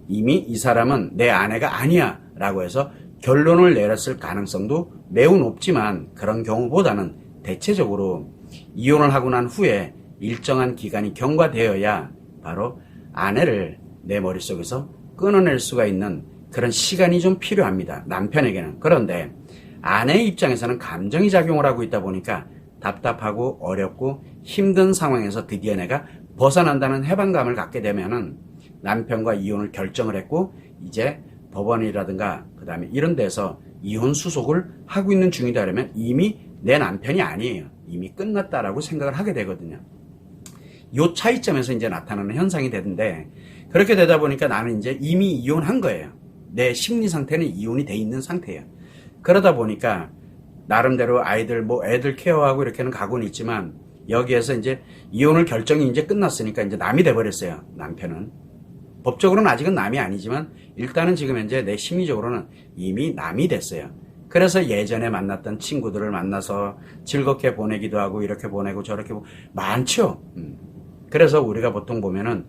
이 사람은 내 아내가 아니야 라고 해서 결론을 내렸을 가능성도 매우 높지만 그런 경우보다는 대체적으로 이혼을 하고 난 후에 일정한 기간이 경과되어야 바로 아내를 내 머릿속에서 끊어낼 수가 있는 그런 시간이 좀 필요합니다. 남편에게는. 그런데 아내의 입장에서는 감정이 작용을 하고 있다 보니까 답답하고 어렵고 힘든 상황에서 드디어 내가 벗어난다는 해방감을 갖게 되면은 남편과 이혼을 결정을 했고 이제 법원이라든가 그 다음에 이런 데서 이혼 수속을 하고 있는 중이다 그러면 이미 내 남편이 아니에요. 이미 끝났다라고 생각을 하게 되거든요. 요 차이점에서 이제 나타나는 현상이 되는데 그렇게 되다 보니까 나는 이제 이미 이혼한 거예요. 내 심리 상태는 이혼이 돼 있는 상태예요. 그러다 보니까 나름대로 애들 케어하고 이렇게는 가고는 있지만 여기에서 이제 이혼을 결정이 이제 끝났으니까 이제 남이 돼버렸어요. 남편은. 법적으로는 아직은 남이 아니지만 일단은 지금 현재 내 심리적으로는 이미 남이 됐어요. 그래서 예전에 만났던 친구들을 만나서 즐겁게 보내기도 하고 이렇게 보내고 저렇게 많죠. 그래서 우리가 보통 보면은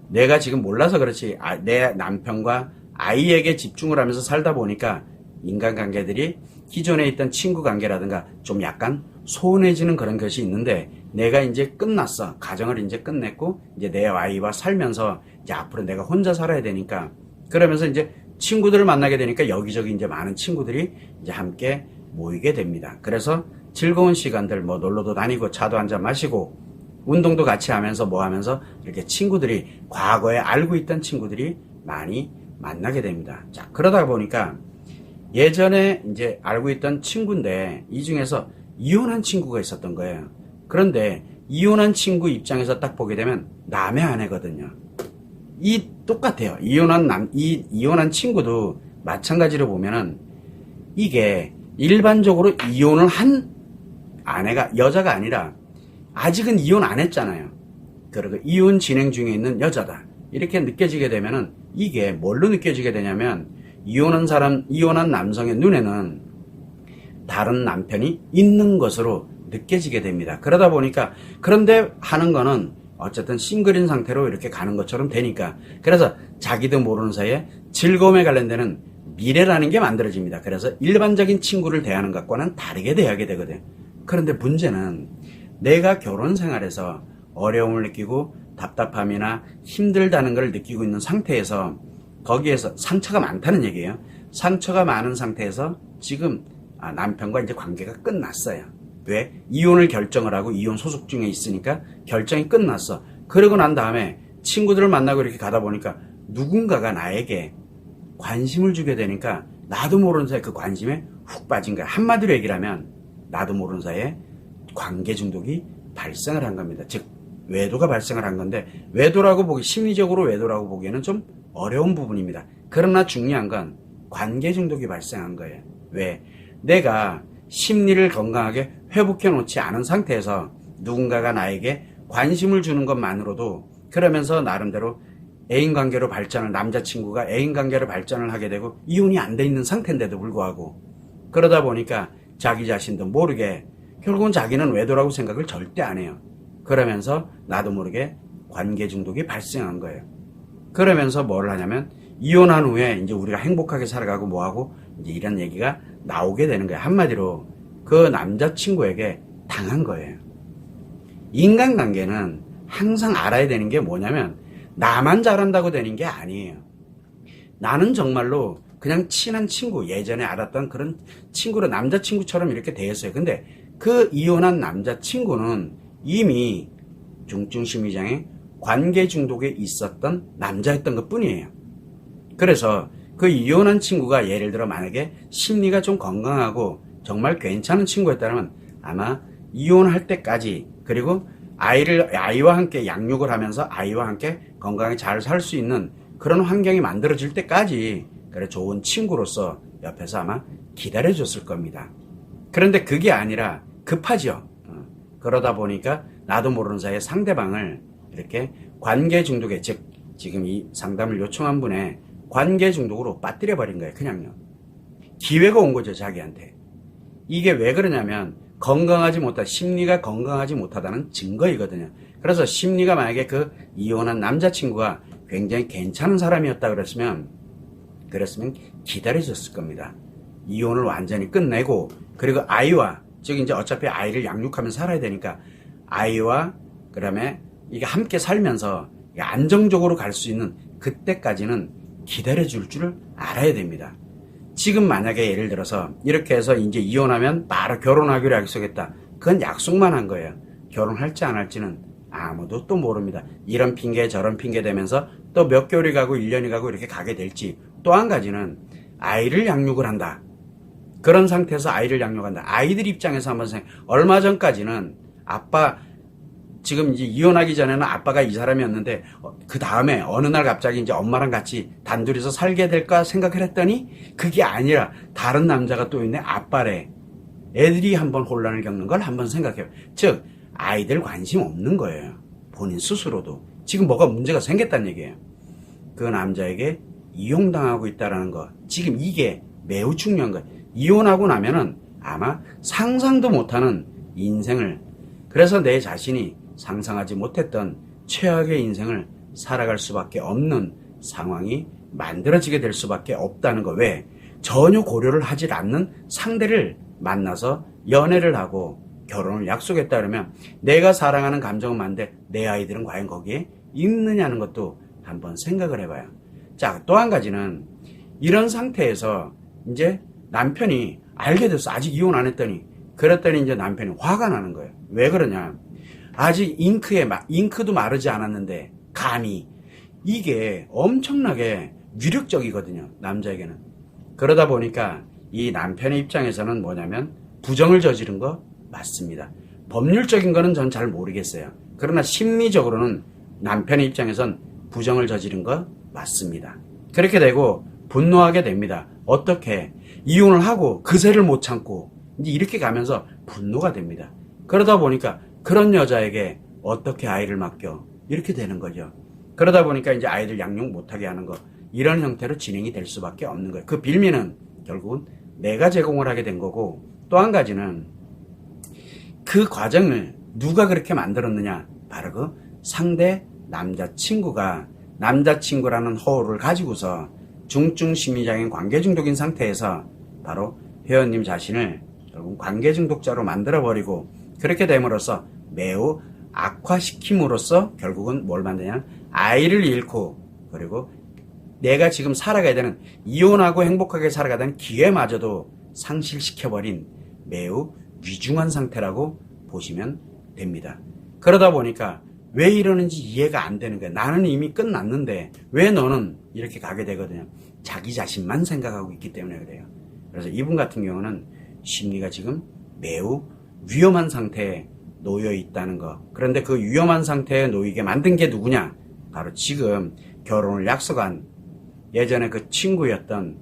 내가 지금 몰라서 그렇지 내 남편과 아이에게 집중을 하면서 살다 보니까 인간관계들이 기존에 있던 친구 관계라든가 좀 약간 소원해지는 그런 것이 있는데 내가 이제 끝났어. 가정을 이제 끝냈고 이제 내 아이와 살면서 이제 앞으로 내가 혼자 살아야 되니까 그러면서 이제 친구들을 만나게 되니까 여기저기 이제 많은 친구들이 이제 함께 모이게 됩니다. 그래서 즐거운 시간들 뭐 놀러도 다니고 차도 한잔 마시고 운동도 같이 하면서 뭐 하면서 이렇게 친구들이 과거에 알고 있던 친구들이 많이 만나게 됩니다. 자, 그러다 보니까 예전에 이제 알고 있던 친구인데 이 중에서 이혼한 친구가 있었던 거예요. 그런데 이혼한 친구 입장에서 딱 보게 되면 남의 아내거든요. 똑같아요. 이혼한 친구도 마찬가지로 보면은 이게 일반적으로 이혼을 한 아내가 여자가 아니라 아직은 이혼 안 했잖아요. 그리고 이혼 진행 중에 있는 여자다. 이렇게 느껴지게 되면은 이게 뭘로 느껴지게 되냐면 이혼한 남성의 눈에는 다른 남편이 있는 것으로 느껴지게 됩니다. 그러다 보니까 그런데 하는 거는 어쨌든 싱글인 상태로 이렇게 가는 것처럼 되니까 그래서 자기도 모르는 사이에 즐거움에 관련되는 미래라는 게 만들어집니다. 그래서 일반적인 친구를 대하는 것과는 다르게 대하게 되거든요. 그런데 문제는 내가 결혼 생활에서 어려움을 느끼고 답답함이나 힘들다는 걸 느끼고 있는 상태에서 거기에서 상처가 많다는 얘기예요. 상처가 많은 상태에서 지금 남편과 이제 관계가 끝났어요. 왜? 이혼을 결정을 하고 이혼 소속 중에 있으니까 결정이 끝났어. 그러고 난 다음에 친구들을 만나고 이렇게 가다 보니까 누군가가 나에게 관심을 주게 되니까 나도 모르는 사이에 그 관심에 훅 빠진 거야. 한마디로 얘기를 하면 나도 모르는 사이에 관계 중독이 발생을 한 겁니다. 즉 외도가 발생을 한 건데 외도라고 보기 심리적으로 외도라고 보기에는 좀 어려운 부분입니다. 그러나 중요한 건 관계 중독이 발생한 거예요. 왜? 내가 심리를 건강하게 회복해 놓지 않은 상태에서 누군가가 나에게 관심을 주는 것만으로도 그러면서 나름대로 애인관계로 발전을 남자친구가 애인관계로 발전을 하게 되고 이혼이 안 돼 있는 상태인데도 불구하고 그러다 보니까 자기 자신도 모르게 결국은 자기는 외도라고 생각을 절대 안 해요. 그러면서 나도 모르게 관계 중독이 발생한 거예요. 그러면서 뭘 하냐면 이혼한 후에 이제 우리가 행복하게 살아가고 뭐하고 이제 이런 얘기가 나오게 되는 거예요. 한마디로 그 남자친구에게 당한 거예요. 인간관계는 항상 알아야 되는 게 뭐냐면 나만 잘한다고 되는 게 아니에요. 나는 정말로 그냥 친한 친구, 예전에 알았던 그런 친구로 남자친구처럼 이렇게 대했어요. 근데 그 이혼한 남자친구는 이미 중증심리장애 관계 중독에 있었던 남자였던 것 뿐이에요. 그래서 그 이혼한 친구가 예를 들어 만약에 심리가 좀 건강하고 정말 괜찮은 친구였다면 아마 이혼할 때까지 그리고 아이와 함께 양육을 하면서 아이와 함께 건강하게 잘 살 수 있는 그런 환경이 만들어질 때까지 그래 좋은 친구로서 옆에서 아마 기다려줬을 겁니다. 그런데 그게 아니라 급하죠. 그러다 보니까 나도 모르는 사이에 상대방을 이렇게 관계 중독에 즉 지금 이 상담을 요청한 분의 관계 중독으로 빠뜨려 버린 거예요. 그냥요. 기회가 온 거죠. 자기한테. 이게 왜 그러냐면 건강하지 못하다 심리가 건강하지 못하다는 증거이거든요. 그래서 심리가 만약에 그 이혼한 남자친구가 굉장히 괜찮은 사람이었다 그랬으면 기다려줬을 겁니다. 이혼을 완전히 끝내고 그리고 아이와 즉 이제 어차피 아이를 양육하면서 살아야 되니까 아이와 그다음에 이게 함께 살면서 안정적으로 갈 수 있는 그때까지는 기다려줄 줄 알아야 됩니다. 지금 만약에 예를 들어서 이렇게 해서 이제 이혼하면 바로 결혼하기로 약속했다. 그건 약속만 한 거예요. 결혼할지 안 할지는 아무도 또 모릅니다. 이런 핑계 저런 핑계 대면서 또 몇 개월이 가고 1년이 가고 이렇게 가게 될지. 또 한 가지는 아이를 양육을 한다. 그런 상태에서 아이를 양육한다. 아이들 입장에서 한번 생각. 얼마 전까지는 아빠 지금 이제 이혼하기 전에는 아빠가 이 사람이었는데 그 다음에 어느 날 갑자기 이제 엄마랑 같이 단둘이서 살게 될까 생각을 했더니 그게 아니라 다른 남자가 또 있네. 아빠래. 애들이 한번 혼란을 겪는 걸 한번 생각해요. 즉 아이들 관심 없는 거예요. 본인 스스로도. 지금 뭐가 문제가 생겼다는 얘기예요. 그 남자에게 이용당하고 있다는 거. 지금 이게 매우 중요한 거예요. 이혼하고 나면은 아마 상상도 못하는 인생을 그래서 내 자신이 상상하지 못했던 최악의 인생을 살아갈 수밖에 없는 상황이 만들어지게 될 수밖에 없다는 거. 왜? 전혀 고려를 하지 않는 상대를 만나서 연애를 하고 결혼을 약속했다 그러면 내가 사랑하는 감정은 많은데 내 아이들은 과연 거기에 있느냐는 것도 한번 생각을 해봐요. 자, 또 한 가지는 이런 상태에서 이제 남편이 알게 됐어. 아직 이혼 안 했더니. 그랬더니 이제 남편이 화가 나는 거예요. 왜 그러냐. 아직 잉크도 마르지 않았는데 감히 이게 엄청나게 위력적이거든요. 남자에게는. 그러다 보니까 이 남편의 입장에서는 뭐냐면 부정을 저지른 거 맞습니다. 법률적인 거는 전 잘 모르겠어요. 그러나 심리적으로는 남편의 입장에선 부정을 저지른 거 맞습니다. 그렇게 되고 분노하게 됩니다. 어떻게? 이혼을 하고 그새를 못 참고 이제 이렇게 가면서 분노가 됩니다. 그러다 보니까 그런 여자에게 어떻게 아이를 맡겨? 이렇게 되는 거죠. 그러다 보니까 이제 아이들 양육 못하게 하는 거 이런 형태로 진행이 될 수밖에 없는 거예요. 그 빌미는 결국은 내가 제공을 하게 된 거고 또 한 가지는 그 과정을 누가 그렇게 만들었느냐? 바로 그 상대 남자친구가 남자친구라는 허울을 가지고서 중증 심리장애인 관계 중독인 상태에서 바로 회원님 자신을 결국 관계 중독자로 만들어버리고 그렇게 됨으로써 매우 악화시킴으로써 결국은 뭘 만드냐? 아이를 잃고 그리고 내가 지금 살아가야 되는 이혼하고 행복하게 살아가야 되는 기회마저도 상실시켜버린 매우 위중한 상태라고 보시면 됩니다. 그러다 보니까 왜 이러는지 이해가 안 되는 거예요. 나는 이미 끝났는데 왜 너는 이렇게 가게 되거든요. 자기 자신만 생각하고 있기 때문에 그래요. 그래서 이분 같은 경우는 심리가 지금 매우 위험한 상태에 놓여 있다는 거. 그런데 그 위험한 상태에 놓이게 만든 게 누구냐? 바로 지금 결혼을 약속한 예전에 그 친구였던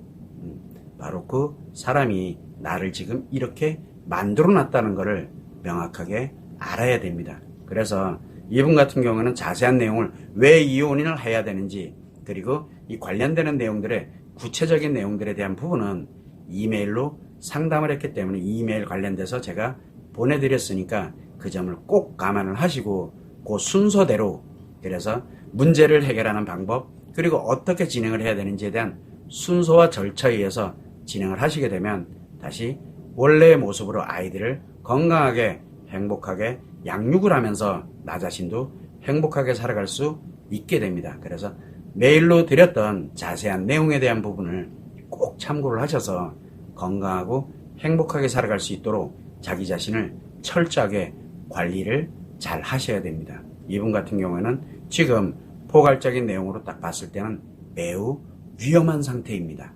바로 그 사람이 나를 지금 이렇게 만들어 놨다는 것을 명확하게 알아야 됩니다. 그래서 이분 같은 경우는 자세한 내용을 왜 이혼을 해야 되는지 그리고 이 관련되는 내용들의 구체적인 내용들에 대한 부분은 이메일로 상담을 했기 때문에 이메일 관련돼서 제가 보내드렸으니까 그 점을 꼭 감안을 하시고 그 순서대로 그래서 문제를 해결하는 방법 그리고 어떻게 진행을 해야 되는지에 대한 순서와 절차에 의해서 진행을 하시게 되면 다시 원래의 모습으로 아이들을 건강하게 행복하게 양육을 하면서 나 자신도 행복하게 살아갈 수 있게 됩니다. 그래서 메일로 드렸던 자세한 내용에 대한 부분을 꼭 참고를 하셔서 건강하고 행복하게 살아갈 수 있도록 자기 자신을 철저하게 관리를 잘 하셔야 됩니다. 이분 같은 경우에는 지금 포괄적인 내용으로 딱 봤을 때는 매우 위험한 상태입니다.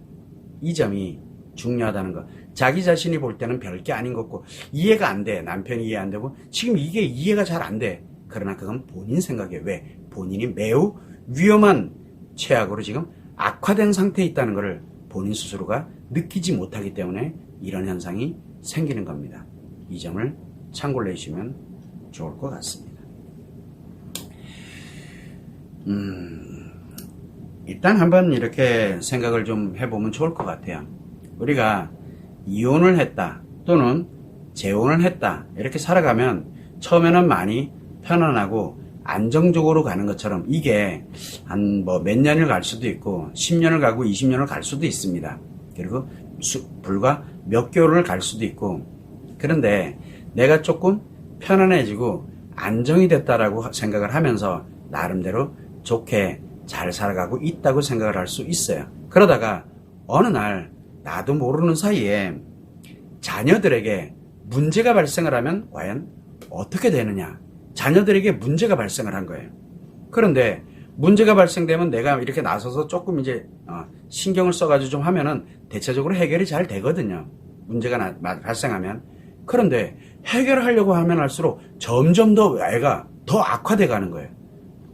이 점이 중요하다는 것. 자기 자신이 볼 때는 별게 아닌 것 같고 이해가 안 돼. 남편이 이해 안 되고 지금 이게 이해가 잘 안 돼. 그러나 그건 본인 생각이에요. 왜? 본인이 매우 위험한 최악으로 지금 악화된 상태에 있다는 것을 본인 스스로가 느끼지 못하기 때문에 이런 현상이 생기는 겁니다. 이 점을 참고를 해주시면 좋을 것 같습니다. 일단 한번 이렇게 생각을 좀 해보면 좋을 것 같아요. 우리가 이혼을 했다 또는 재혼을 했다 이렇게 살아가면 처음에는 많이 편안하고 안정적으로 가는 것처럼 이게 한 뭐 몇 년을 갈 수도 있고 10년을 가고 20년을 갈 수도 있습니다. 그리고 불과 몇 개월을 갈 수도 있고 그런데 내가 조금 편안해지고 안정이 됐다라고 생각을 하면서 나름대로 좋게 잘 살아가고 있다고 생각을 할 수 있어요. 그러다가 어느 날 나도 모르는 사이에 자녀들에게 문제가 발생을 하면 과연 어떻게 되느냐. 자녀들에게 문제가 발생을 한 거예요. 그런데 문제가 발생되면 내가 이렇게 나서서 조금 이제 신경을 써가지고 좀 하면은 대체적으로 해결이 잘 되거든요. 문제가 발생하면. 그런데 해결을 하려고 하면 할수록 점점 더 애가 더 악화돼 가는 거예요.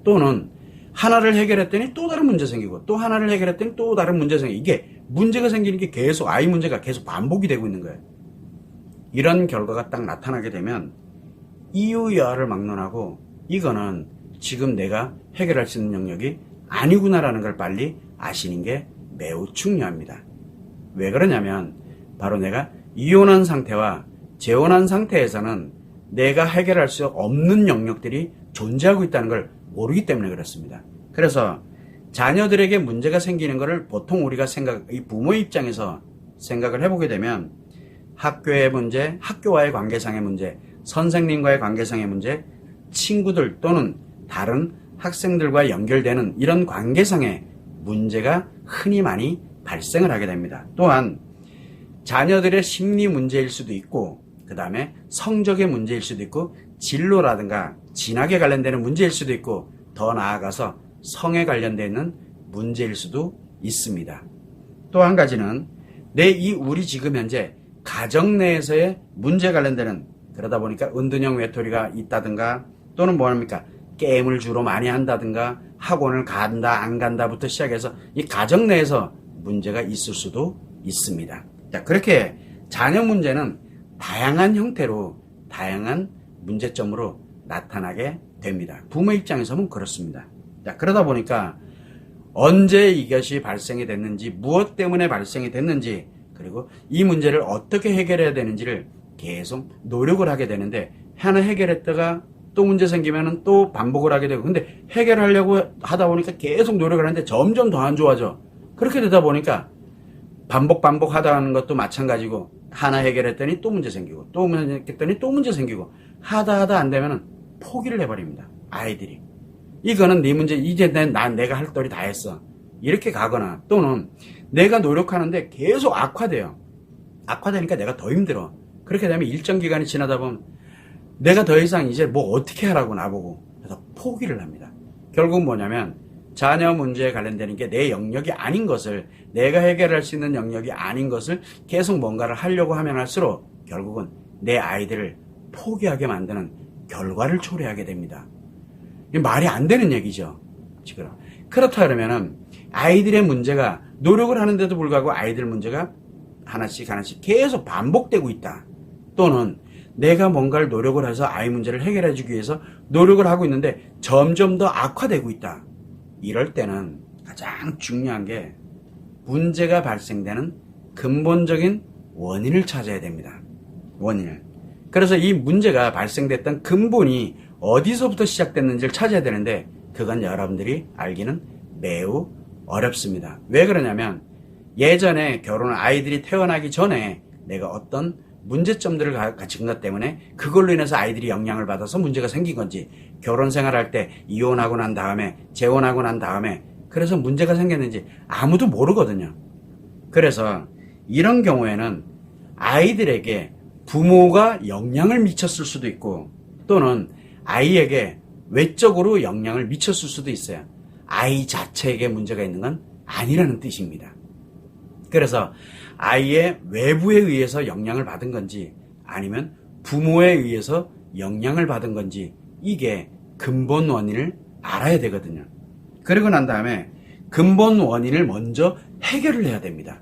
또는 하나를 해결했더니 또 다른 문제 생기고 또 하나를 해결했더니 또 다른 문제 생기고 이게 문제가 생기는 게 계속 아이 문제가 계속 반복이 되고 있는 거예요. 이런 결과가 딱 나타나게 되면 이유야를 막론하고 이거는 지금 내가 해결할 수 있는 영역이 아니구나라는 걸 빨리 아시는 게 매우 중요합니다. 왜 그러냐면 바로 내가 이혼한 상태와 재혼한 상태에서는 내가 해결할 수 없는 영역들이 존재하고 있다는 걸 모르기 때문에 그렇습니다. 그래서 자녀들에게 문제가 생기는 것을 보통 우리가 이 부모의 입장에서 생각을 해보게 되면 학교의 문제, 학교와의 관계상의 문제, 선생님과의 관계상의 문제, 친구들 또는 다른 학생들과 연결되는 이런 관계상의 문제가 흔히 많이 발생을 하게 됩니다. 또한 자녀들의 심리 문제일 수도 있고 그 다음에 성적의 문제일 수도 있고 진로라든가 진학에 관련되는 문제일 수도 있고 더 나아가서 성에 관련되어 있는 문제일 수도 있습니다. 또 한 가지는 우리 지금 현재 가정 내에서의 문제 관련되는 그러다 보니까 은둔형 외톨이가 있다든가 또는 뭐합니까 게임을 주로 많이 한다든가 학원을 간다 안 간다부터 시작해서 이 가정 내에서 문제가 있을 수도 있습니다. 자, 그렇게 자녀 문제는 다양한 형태로 다양한 문제점으로 나타나게 됩니다. 부모 입장에서 보면 그렇습니다. 자, 그러다 보니까 언제 이것이 발생이 됐는지 무엇 때문에 발생이 됐는지 그리고 이 문제를 어떻게 해결해야 되는지를 계속 노력을 하게 되는데, 하나 해결했다가 또 문제 생기면은 또 반복을 하게 되고, 근데 해결하려고 하다 보니까 계속 노력을 하는데 점점 더 안 좋아져. 그렇게 되다 보니까 반복 하다 하는 것도 마찬가지고, 하나 해결했더니 또 문제 생기고, 또 문제 해결했더니 또 문제 생기고, 하다 안 되면은 포기를 해버립니다. 아이들이. 이거는 네 문제, 이제 내가 할 도리 다 했어. 이렇게 가거나, 또는 내가 노력하는데 계속 악화돼요. 악화되니까 내가 더 힘들어. 그렇게 되면 일정 기간이 지나다 보면 내가 더 이상 이제 뭐 어떻게 하라고 나보고, 그래서 포기를 합니다. 결국은 뭐냐면 자녀 문제에 관련되는 게 내 영역이 아닌 것을, 내가 해결할 수 있는 영역이 아닌 것을 계속 뭔가를 하려고 하면 할수록 결국은 내 아이들을 포기하게 만드는 결과를 초래하게 됩니다. 이게 말이 안 되는 얘기죠, 지금. 그렇다 그러면은 아이들의 문제가, 노력을 하는데도 불구하고 아이들 문제가 하나씩 계속 반복되고 있다. 또는 내가 뭔가를 노력을 해서 아이 문제를 해결해 주기 위해서 노력을 하고 있는데 점점 더 악화되고 있다. 이럴 때는 가장 중요한 게 문제가 발생되는 근본적인 원인을 찾아야 됩니다. 원인을. 그래서 이 문제가 발생됐던 근본이 어디서부터 시작됐는지를 찾아야 되는데, 그건 여러분들이 알기는 매우 어렵습니다. 왜 그러냐면 예전에 아이들이 태어나기 전에 내가 어떤 문제점들을 가진 것 때문에 그걸로 인해서 아이들이 영향을 받아서 문제가 생긴 건지, 결혼 생활할 때 이혼하고 난 다음에, 재혼하고 난 다음에 그래서 문제가 생겼는지 아무도 모르거든요. 그래서 이런 경우에는 아이들에게 부모가 영향을 미쳤을 수도 있고, 또는 아이에게 외적으로 영향을 미쳤을 수도 있어요. 아이 자체에게 문제가 있는 건 아니라는 뜻입니다. 그래서 아이의 외부에 의해서 영향을 받은 건지, 아니면 부모에 의해서 영향을 받은 건지, 이게 근본 원인을 알아야 되거든요. 그리고 난 다음에 근본 원인을 먼저 해결을 해야 됩니다.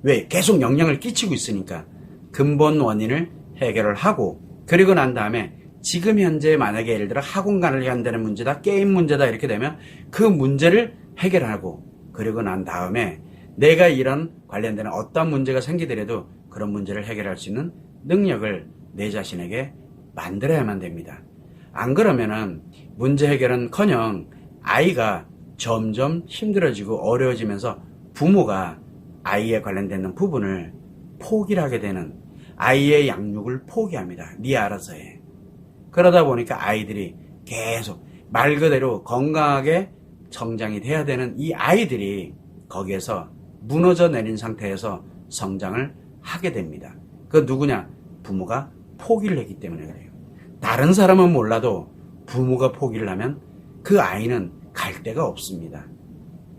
왜? 계속 영향을 끼치고 있으니까. 근본 원인을 해결을 하고, 그리고 난 다음에 지금 현재 만약에 예를 들어 학원 관련이 되는 문제다, 게임 문제다, 이렇게 되면 그 문제를 해결하고, 그리고 난 다음에 내가 이런 관련되는 어떤 문제가 생기더라도 그런 문제를 해결할 수 있는 능력을 내 자신에게 만들어야만 됩니다. 안 그러면은 문제 해결은커녕 아이가 점점 힘들어지고 어려워지면서 부모가 아이에 관련되는 부분을 포기를 하게 되는, 아이의 양육을 포기합니다. 네 알아서 해. 그러다 보니까 아이들이 계속 말 그대로 건강하게 성장이 돼야 되는 이 아이들이 거기에서 무너져 내린 상태에서 성장을 하게 됩니다. 그 누구냐? 부모가 포기를 했기 때문에 그래요. 다른 사람은 몰라도 부모가 포기를 하면 그 아이는 갈 데가 없습니다.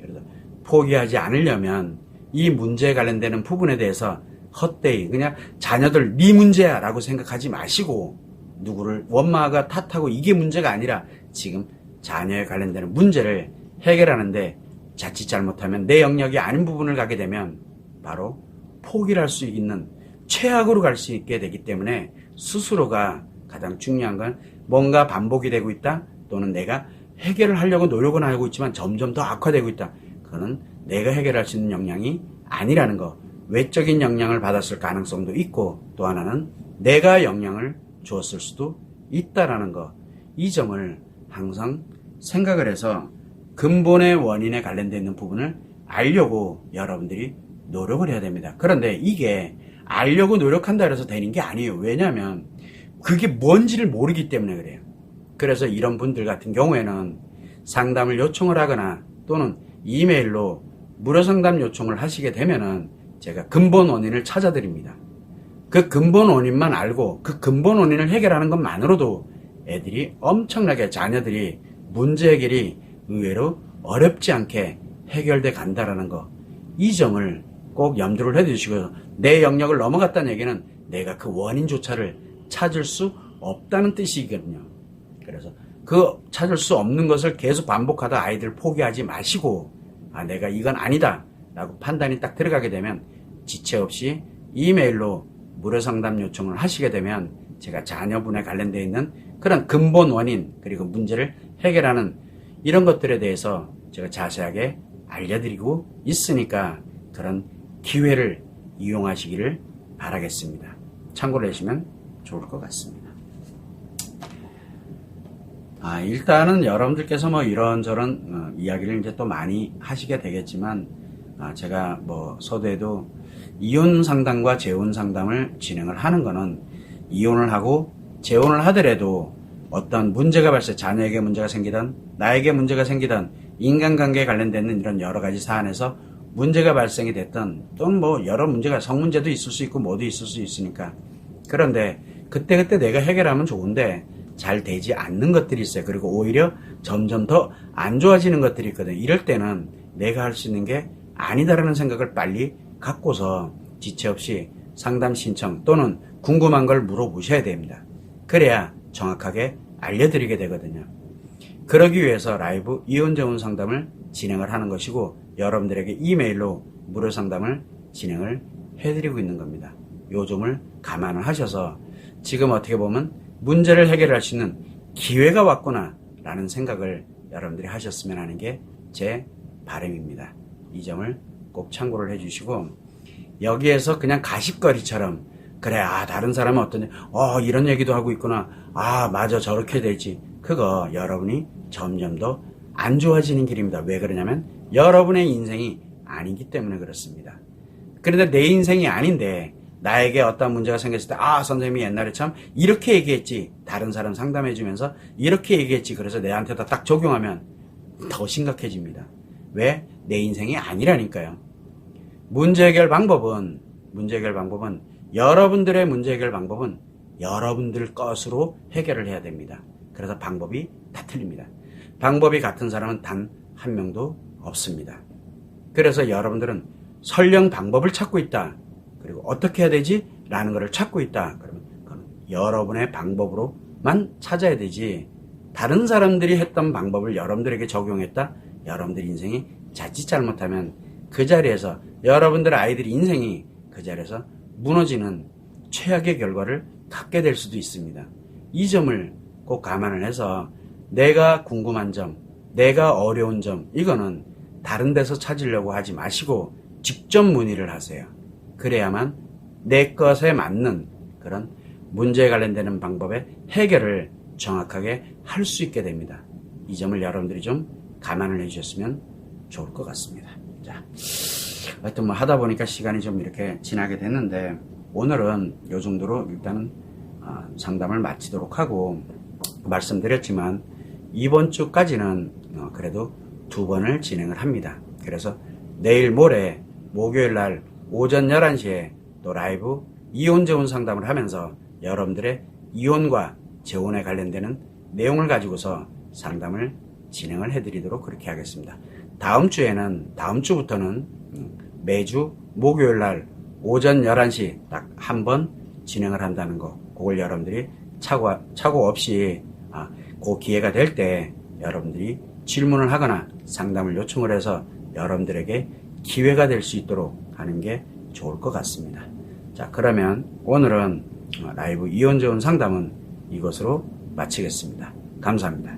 그래서 포기하지 않으려면 이 문제에 관련되는 부분에 대해서 헛되이 그냥 자녀들 네 문제야 라고 생각하지 마시고, 누구를 원마가 탓하고 이게 문제가 아니라 지금 자녀에 관련되는 문제를 해결하는데 자칫 잘못하면 내 영역이 아닌 부분을 가게 되면 바로 포기를 할 수 있는 최악으로 갈 수 있게 되기 때문에, 스스로가 가장 중요한 건 뭔가 반복이 되고 있다, 또는 내가 해결을 하려고 노력은 하고 있지만 점점 더 악화되고 있다, 그거는 내가 해결할 수 있는 영향이 아니라는 거. 외적인 영향을 받았을 가능성도 있고, 또 하나는 내가 영향을 주었을 수도 있다라는 거. 이 점을 항상 생각을 해서 근본의 원인에 관련되어 있는 부분을 알려고 여러분들이 노력을 해야 됩니다. 그런데 이게 알려고 노력한다 해서 되는 게 아니에요. 왜냐하면 그게 뭔지를 모르기 때문에 그래요. 그래서 이런 분들 같은 경우에는 상담을 요청을 하거나 또는 이메일로 무료 상담 요청을 하시게 되면은 제가 근본 원인을 찾아드립니다. 그 근본 원인만 알고 그 근본 원인을 해결하는 것만으로도 애들이 엄청나게, 자녀들이 문제 해결이 의외로 어렵지 않게 해결돼 간다라는 거. 이 점을 꼭 염두를 해두시고, 내 영역을 넘어갔다는 얘기는 내가 그 원인조차를 찾을 수 없다는 뜻이거든요. 그래서 그 찾을 수 없는 것을 계속 반복하다 아이들 포기하지 마시고, 내가 이건 아니다 라고 판단이 딱 들어가게 되면 지체 없이 이메일로 무료 상담 요청을 하시게 되면 제가 자녀분에 관련되어 있는 그런 근본 원인, 그리고 문제를 해결하는 이런 것들에 대해서 제가 자세하게 알려드리고 있으니까, 그런 기회를 이용하시기를 바라겠습니다. 참고를 해주시면 좋을 것 같습니다. 일단은 여러분들께서 뭐 이런저런 이야기를 이제 또 많이 하시게 되겠지만, 제가 뭐 서두에도 이혼 상담과 재혼 상담을 진행을 하는 거는 이혼을 하고 재혼을 하더라도 어떤 문제가 발생, 자녀에게 문제가 생기든 나에게 문제가 생기든 인간관계에 관련되는 이런 여러 가지 사안에서 문제가 발생이 됐든 또는 뭐 여러 문제가 성문제도 있을 수 있고 뭐도 있을 수 있으니까, 그런데 그때그때 내가 해결하면 좋은데 잘 되지 않는 것들이 있어요. 그리고 오히려 점점 더 안 좋아지는 것들이 있거든요. 이럴 때는 내가 할 수 있는 게 아니다라는 생각을 빨리 갖고서 지체 없이 상담 신청 또는 궁금한 걸 물어보셔야 됩니다. 그래야 정확하게 알려드리게 되거든요. 그러기 위해서 라이브 이혼재혼 상담을 진행을 하는 것이고, 여러분들에게 이메일로 무료 상담을 진행을 해드리고 있는 겁니다. 요 점을 감안을 하셔서 지금 어떻게 보면 문제를 해결할 수 있는 기회가 왔구나 라는 생각을 여러분들이 하셨으면 하는 게 제 바람입니다. 이 점을 꼭 참고를 해주시고, 여기에서 그냥 가십거리처럼 그래 다른 사람은 어떠냐, 이런 얘기도 하고 있구나, 맞아 저렇게 되지, 그거 여러분이 점점 더 안 좋아지는 길입니다. 왜 그러냐면 여러분의 인생이 아니기 때문에 그렇습니다. 그런데 내 인생이 아닌데 나에게 어떤 문제가 생겼을 때 선생님이 옛날에 참 이렇게 얘기했지, 다른 사람 상담해 주면서 이렇게 얘기했지, 그래서 내한테다 딱 적용하면 더 심각해집니다. 왜? 내 인생이 아니라니까요. 문제 해결 방법은 여러분들의 문제 해결 방법은 여러분들 것으로 해결을 해야 됩니다. 그래서 방법이 다 틀립니다. 방법이 같은 사람은 단 한 명도 없습니다. 그래서 여러분들은 설령 방법을 찾고 있다, 그리고 어떻게 해야 되지? 라는 것을 찾고 있다, 그러면 그건 여러분의 방법으로만 찾아야 되지, 다른 사람들이 했던 방법을 여러분들에게 적용했다, 여러분들 인생이 자칫 잘못하면 그 자리에서 여러분들 아이들 인생이 그 자리에서 무너지는 최악의 결과를 갖게 될 수도 있습니다. 이 점을 꼭 감안을 해서 내가 궁금한 점, 내가 어려운 점, 이거는 다른 데서 찾으려고 하지 마시고 직접 문의를 하세요. 그래야만 내 것에 맞는 그런 문제에 관련되는 방법의 해결을 정확하게 할 수 있게 됩니다. 이 점을 여러분들이 좀 감안을 해주셨으면 좋을 것 같습니다. 자, 하여튼 뭐 하다 보니까 시간이 좀 이렇게 지나게 됐는데, 오늘은 이 정도로 일단은 상담을 마치도록 하고, 말씀드렸지만 이번 주까지는 그래도 2번을 진행을 합니다. 그래서 내일 모레 목요일 날 오전 11시에 또 라이브 이혼 재혼 상담을 하면서 여러분들의 이혼과 재혼에 관련되는 내용을 가지고서 상담을 진행을 해드리도록 그렇게 하겠습니다. 다음 주부터는 매주 목요일 날 오전 11시 딱 한 번 진행을 한다는 거, 그걸 여러분들이 착오 없이 그 기회가 될 때 여러분들이 질문을 하거나 상담을 요청을 해서 여러분들에게 기회가 될 수 있도록 하는 게 좋을 것 같습니다. 자, 그러면 오늘은 라이브 이혼 재혼 상담은 이것으로 마치겠습니다. 감사합니다.